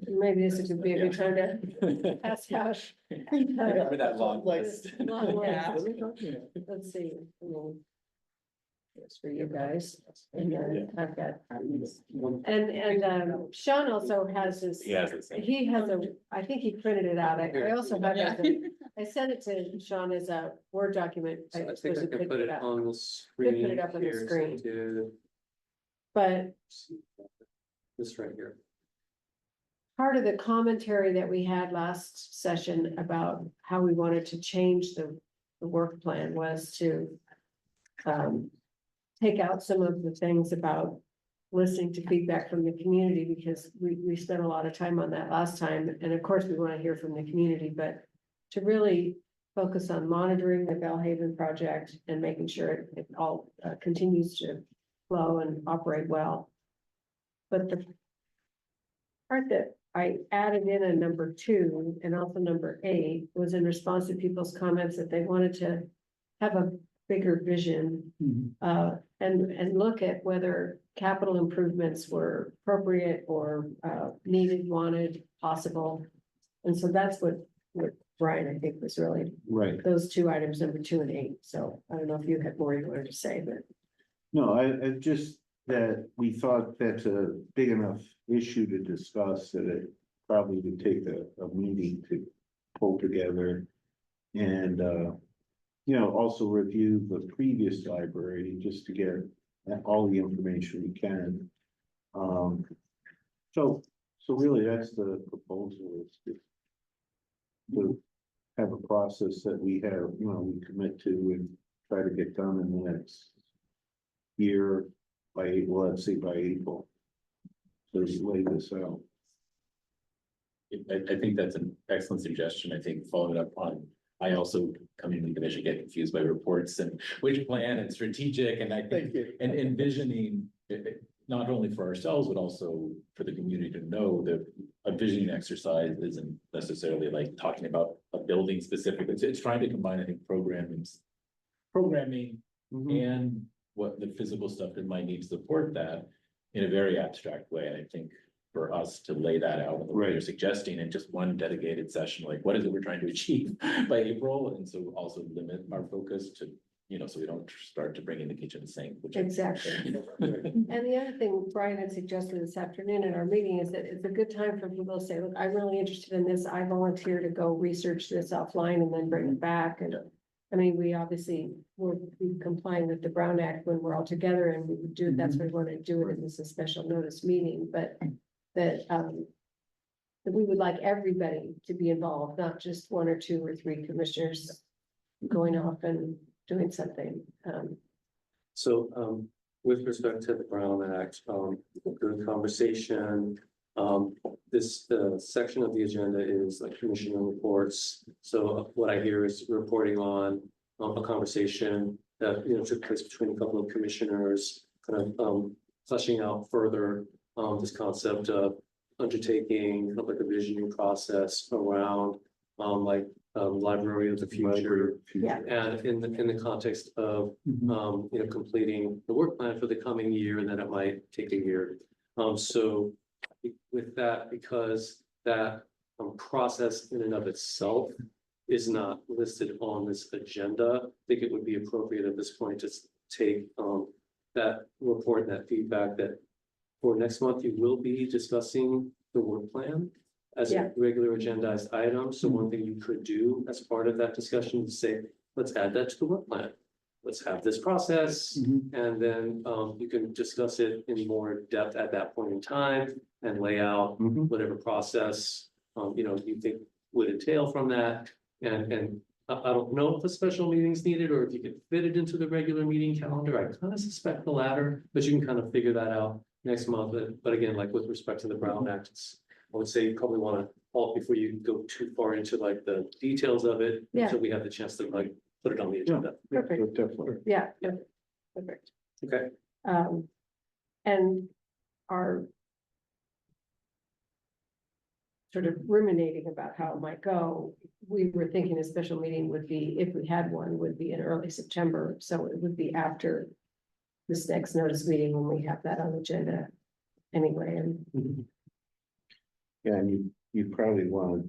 maybe this could be a good time to ask Josh. Remember that long list. Long list. Yeah. What are we talking about? Let's see. It's for you guys, and then I've got, and Sean also has his. He has it. He has I think he printed it out. I also have it. I sent it to Sean as a Word document. So I think suppose I you can could put it up. on the screen. put it up on the here, so screen. to But see this right here. part of the commentary that we had last session about how we wanted to change the work plan was to take out some of the things about listening to feedback from the community, because we spent a lot of time on that last time. And of course, we want to hear from the community, but to really focus on monitoring the Bellhaven project and making sure it all continues to flow and operate well. But the part that I added in a number 2 and also number 8 was in response to people's comments that they wanted to have a bigger vision. And look at whether capital improvements were appropriate or needed, wanted, possible. And so that's what Brian, I think, was really Right. those 2 items, number 2 and 8. So I don't know if you had more you wanted to say, but. No, I just that we thought that's a big enough issue to discuss that it probably would take a meeting to pull together. And, also review the previous library just to get all the information we can. So really, that's the proposal, is to have a process that we have, we commit to and try to get done in the next year by April, let's say by April. So just lay this out. I think that's an excellent suggestion. I think following up on, I also coming to the commission get confused by reports and which plan and strategic, and I think, Thank you. and envisioning not only for ourselves, but also for the community to know that a visioning exercise isn't necessarily like talking about a building specifically. It's trying to combine, I think, programming and what the physical stuff that might need to support that in a very abstract way. And I think for us to lay that out in the way you're suggesting in just one dedicated session, like what is it we're trying to achieve by April? And so also limit our focus to, so we don't start to bring in the kitchen sink, which. Exactly. And the other thing Brian had suggested this afternoon in our meeting is that it's a good time for people to say, look, I'm really interested in this. I volunteer to go research this offline and then bring it back. And I mean, we obviously will be complying with the Brown Act when we're all together, and we would do, that's why we want to do it as a special notice meeting, but that we would like everybody to be involved, not just 1 or 2 or 3 commissioners going off and doing something. So, with respect to the Brown Act, good conversation. This, section of the agenda is like commissioner reports. So what I hear is reporting on a conversation that, took place between a couple of commissioners, kind of, fleshing out further, this concept of undertaking kind of like a visioning process around, like library of the future. Library future. Yeah. And in the context of, completing the work plan for the coming year, and then it might take a year. So with that, because that process in and of itself is not listed on this agenda, I think it would be appropriate at this point to take that report, that feedback that for next month, you will be discussing the work plan as a Yeah. regular agendized item. So one thing you could do as part of that discussion is say, let's add that to the work plan. Let's have this process, and then you can discuss it in more depth at that point in time and lay out Mhm. whatever process you think would entail from that. And I don't know if a special meeting is needed or if you could fit it into the regular meeting calendar. I kind of suspect the latter, but you can kind of figure that out next month. But again, like with respect to the Brown Act, I would say you probably want to halt before you go too far into like the details of it. Yeah. So we have the chance to like put it on the agenda. Perfect. So definitely. Yeah, perfect. Okay. And our sort of ruminating about how it might go, we were thinking a special meeting would be, if we had one, would be in early September, so it would be after this next notice meeting when we have that on the agenda anyway, and Yeah, and you probably want,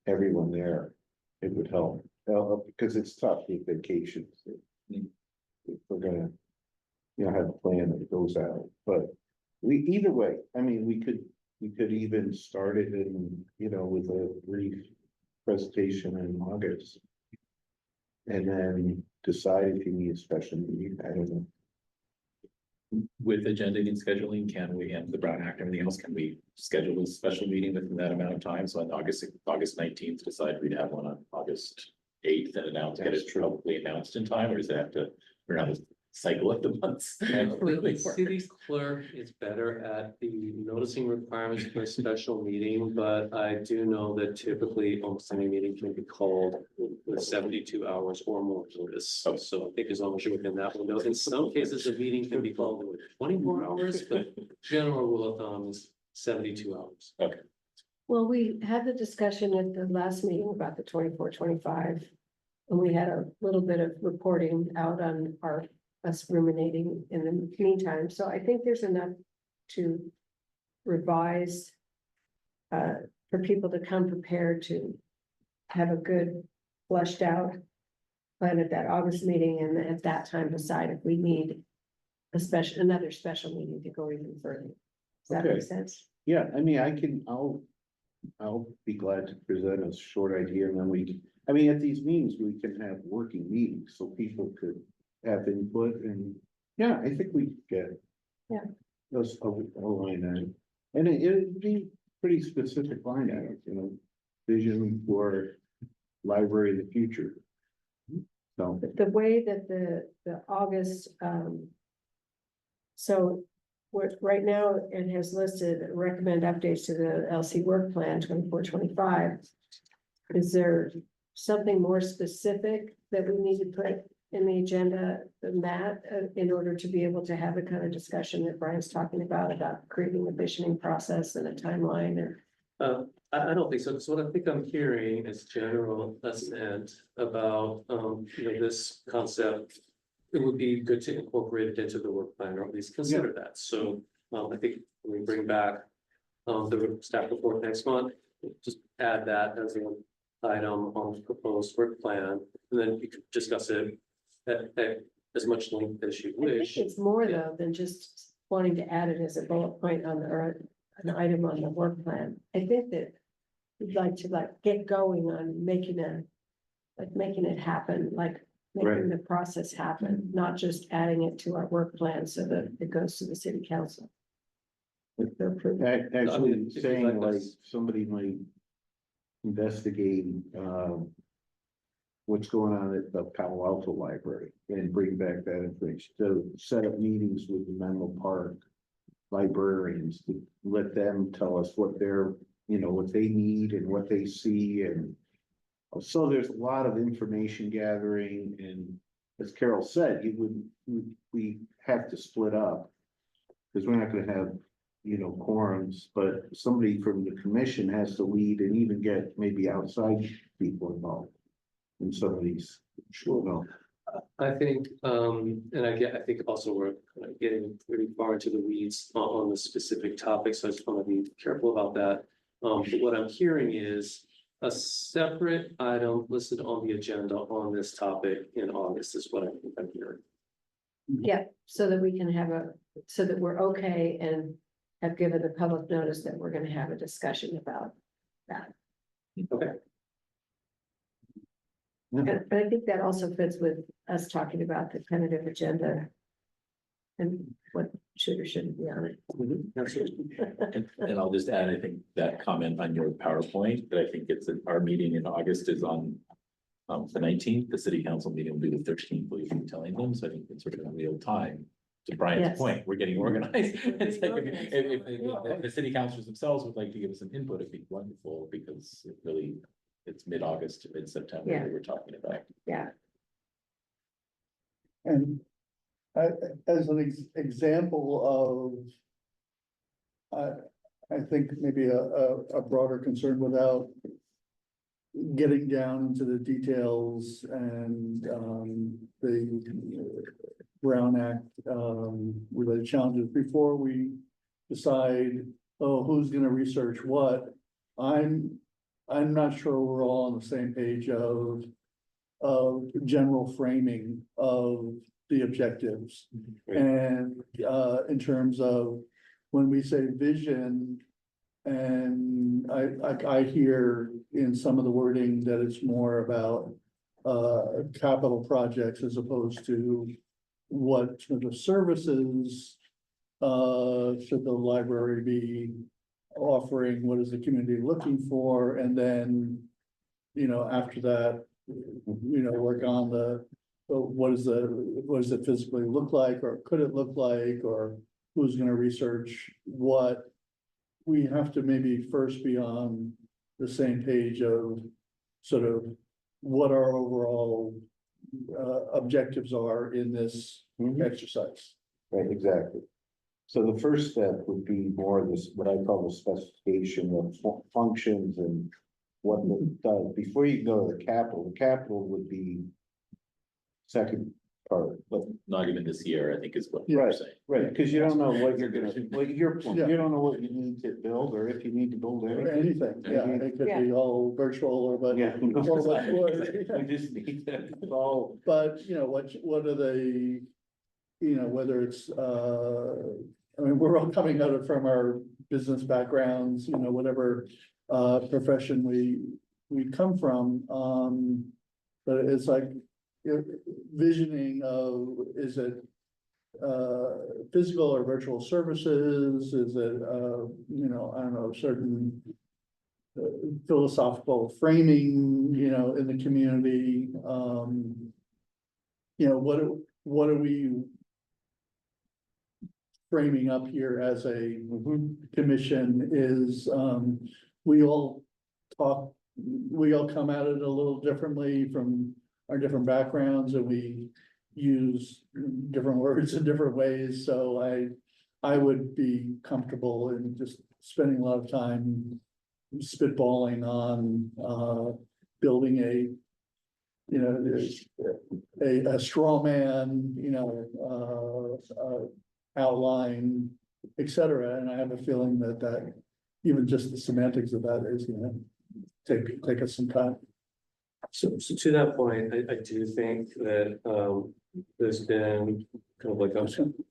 everyone there, it would help, because it's tough with vacations. If we're gonna, have a plan that goes out, but either way, I mean, we could even start it in, with a brief presentation in August. And then decide if you need a special meeting, I don't know. With agenda and scheduling, can we, and the Brown Act, everything else, can we schedule a special meeting within that amount of time? So on August 19th, decide we'd have one on August 8th and announce, get it probably announced in time, or does it have to, we're not cycle of the months? The city clerk is better at the noticing requirements for a special meeting, but I do know that typically almost any meeting can be called with 72 hours or more notice. So I think as long as you're within that window, in some cases, a meeting can be called with 24 hours, but general rule of thumb is 72 hours. Okay. well, we had the discussion at the last meeting about the 24-25, and we had a little bit of reporting out on us ruminating in the meantime, so I think there's enough to revise for people to come prepared to have a good fleshed out plan at that August meeting, and at that time decide if we need another special meeting to go even further. Does that Okay. make sense? Yeah, I mean, I'll be glad to present a short idea, and then at these meetings, we can have working meetings, so people could have input, and, yeah, I think we get. Yeah. Those, a line item, and it'd be pretty specific line items, vision for library of the future. So, The way that the August, so right now it has listed recommend updates to the LC work plan 24-25. Is there something more specific that we need to put in the agenda than that in order to be able to have the kind of discussion that Brian's talking about creating a visioning process and a timeline or? I don't think so, because what I think I'm hearing is general assent about, this concept. It would be good to incorporate it into the work plan, or at least consider that. So, I think when we bring back, the staff report next month, just add that as an item on the proposed work plan, and then you could discuss it at as much length as you I think wish. it's more though than just wanting to add it as a bullet point on or an item on the work plan. I think that we'd like to get going on making it happen, making the process happen, not just adding it to our work plan so that it goes to the city council. With the approval. actually if you'd saying like like us- somebody might investigate, what's going on at the Palo Alto Library and bring back that information, to set up meetings with the Menlo Park librarians, to let them tell us what they're, what they need and what they see, and so there's a lot of information gathering, and as Carol said, we have to split up, because we're not gonna have, you know, quorums, but somebody from the commission has to lead and even get maybe outside people involved in some of these. Sure. I think, and I think also we're kind of getting pretty far into the weeds on the specific topic, so I just want to be careful about that. But what I'm hearing is a separate item listed on the agenda on this topic in August is what I think I'm hearing. Yeah, so that we can have so that we're okay and have given the public notice that we're gonna have a discussion about that. Okay. And I think that also fits with us talking about the tentative agenda. And what should or shouldn't be on it. Absolutely. And I'll just add, I think that comment on your PowerPoint, that I think our meeting in August is on the 19th, the city council meeting will be the 13th, we've been telling them, so I think it's sort of in real time. To Brian's Yes. point, we're getting organized. It's like, if the city councilors themselves would like to give us some input, it'd be wonderful, because it's mid-August to mid-September Yeah. that we're talking about. Yeah, And as an example of, I think maybe a broader concern without getting down into the details and, the Brown Act, related challenges before we decide, oh, who's gonna research what? I'm not sure we're all on the same page of general framing of the objectives. Right. And, in terms of when we say vision, and I hear in some of the wording that it's more about, capital projects as opposed to what sort of services, should the library be offering, what is the community looking for, and then, you know, after that, you know, work on what does it physically look like, or could it look like, or who's gonna research what? We have to maybe first be on the same page of sort of what our overall objectives are in this exercise. Right, exactly. So the first step would be more this, what I call the specification of functions and what it does. Before you go to the capital would be second part, but Not even this year, I think is what you're Right. saying. right, because you don't know what you're gonna, what your point, Yeah. you don't know what you need to build, or if you need to build Or anything. anything, yeah, it could be all virtual or but. Yeah. Or what, We just need to solve. but, you know, what are they, you know, whether it's, I mean, we're all coming at it from our business backgrounds, you know, whatever, profession we come from, but it's like, visioning of, is it, physical or virtual services, is it, you know, I don't know, certain philosophical framing, you know, in the community, you know, what are we framing up here as a commission is, we all come at it a little differently from our different backgrounds, and we use different words in different ways, so I would be comfortable in just spending a lot of time spitballing on, building you know, a straw man, you know, outline, et cetera, and I have a feeling that even just the semantics of that is gonna take us some time. So to that point, I do think that, there's been kind of like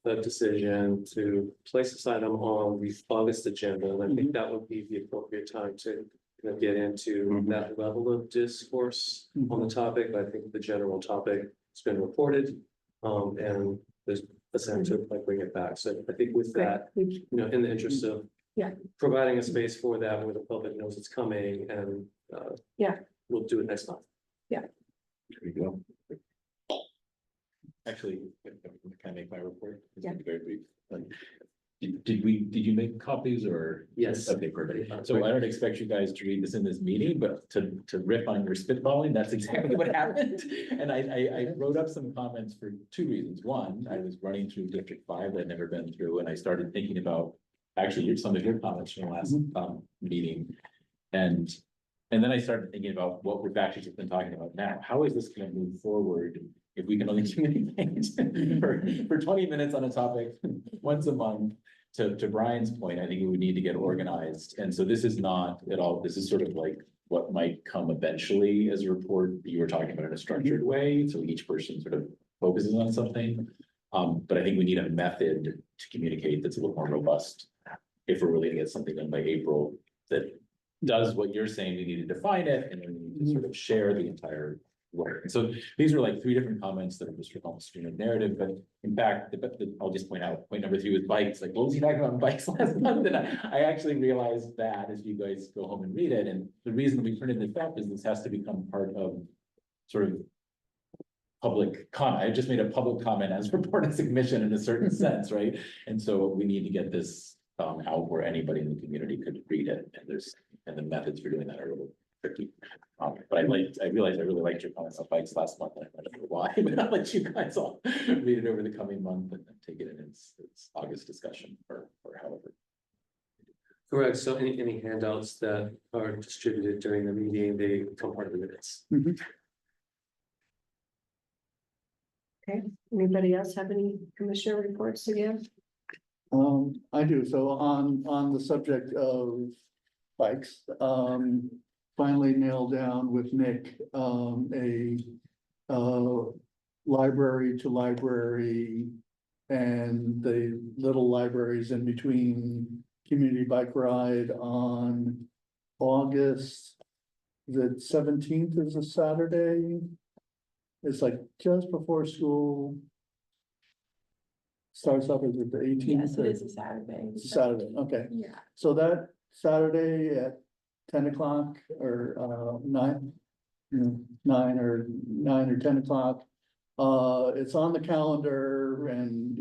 a decision to place this item on the August agenda, and I think that would be the appropriate time to kind of get into that level of discourse on the topic. I think the general topic has been reported, and there's a sense to like bring it back. So I think with that, you know, in the interest of providing a space for that where the public knows it's coming, and we'll do it next month. There you go. Actually, can I make my report? It's Yeah. very brief. Did you make copies or? Yes. Okay, perfect. So I don't expect you guys to read this in this meeting, but to riff on your spitballing, that's exactly what happened. And I wrote up some comments for two reasons. One, I was running through District 5 that I'd never been through, and I started thinking about actually some of your comments from the last meeting. And then I started thinking about what we've actually just been talking about now. How is this gonna move forward if we can only communicate for 20 minutes on a topic once a month? To Brian's point, I think we would need to get organized. And so this is not at all, this is sort of like what might come eventually as a report you were talking about in a structured way. So each person sort of focuses on something. But I think we need a method to communicate that's a little more robust. If we're really to get something done by April that does what you're saying, we need to define it and then we need to sort of share the entire work. And so these are like 3 different comments that are just almost stream of narrative, but in fact, I'll just point out, point number 3 was bikes. Like, what was he talking about bikes last month? And I actually realized that as you guys go home and read it, and the reason we printed this up is this has to become part of sort of public comment. I just made a public comment as report and submission in a certain sense, right? And so we need to get this out where anybody in the community could read it, and the methods for doing that are a little tricky. But I realized I really liked your comments on bikes last month, and I don't know why, but I'll let you guys all read it over the coming month and then take it in its August discussion or however. Correct, so any handouts that are distributed during the meeting, they become part of the minutes. Anybody else have any commissioner reports to give? I do, so on the subject of bikes, finally nailed down with Nick, library to library. And the little libraries in between community bike ride on August. The 17th is a Saturday. It's like just before school. Starts up as the 18th. Yes, it is a Saturday. It's a Saturday, okay. Yeah. So that Saturday at 10 o'clock or 9, 9 or 10 o'clock. It's on the calendar and,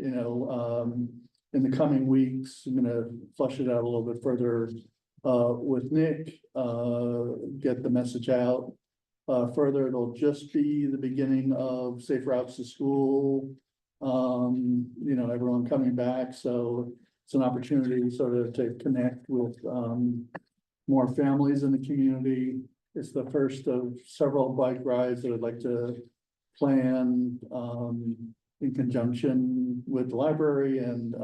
in the coming weeks, I'm gonna flush it out a little bit further with Nick, get the message out. Further, it'll just be the beginning of Safe Routes to School. Everyone coming back, so it's an opportunity sort of to connect with more families in the community. It's the first of several bike rides that I'd like to plan in conjunction with the library and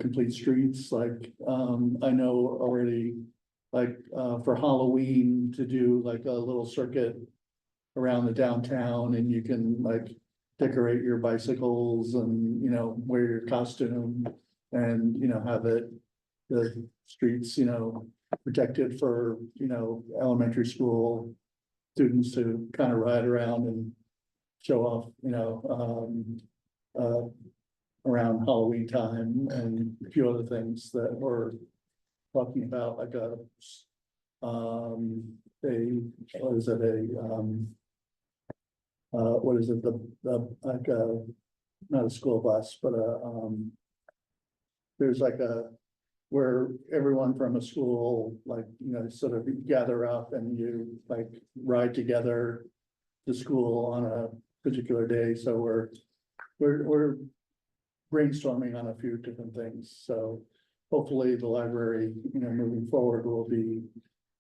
Complete Streets. Like I know already, like for Halloween to do like a little circuit around the downtown, and you can like decorate your bicycles and, wear your costume and, have the streets, protected for, elementary school students to kind of ride around and show off, around Halloween time and a few other things that we're talking about, like what is it, like not a school bus, but there's like where everyone from a school, like, sort of gather up and you like ride together to school on a particular day. So we're brainstorming on a few different things. So hopefully the library, moving forward will be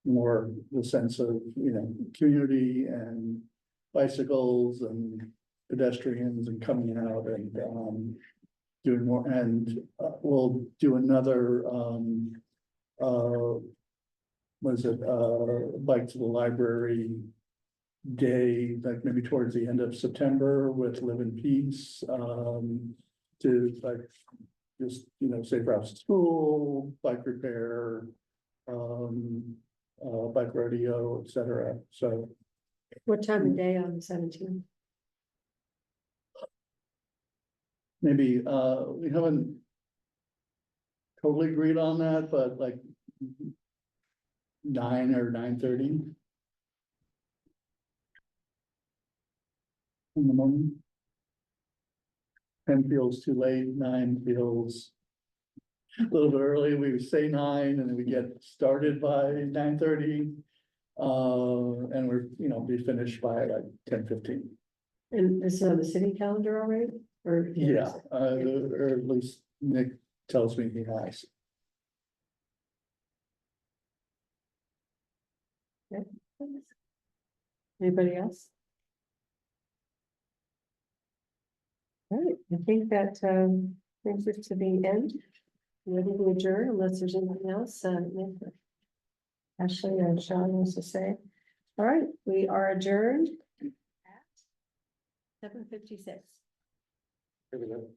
more the sense of, community and bicycles and pedestrians and coming out and doing more, and we'll do another bike to the library day, like maybe towards the end of September with Live in Peace, to like just, safe routes to school, bike repair, bike rodeo, etc. So What time of day on the 17th? maybe, we haven't totally agreed on that, but like 9 or 9:30 in the morning. 10 feels too late, 9 feels a little bit early. We say 9 and then we get started by 9:30. And we're, be finished by like 10:15. And this is on the city calendar already, or? Yeah, or at least Nick tells me he has. Anybody else? All right, I think that brings us to the end. Ready to adjourn unless there's anything else, Ashley and Sean wants to say. All right, we are adjourned at 7:56. Here we go.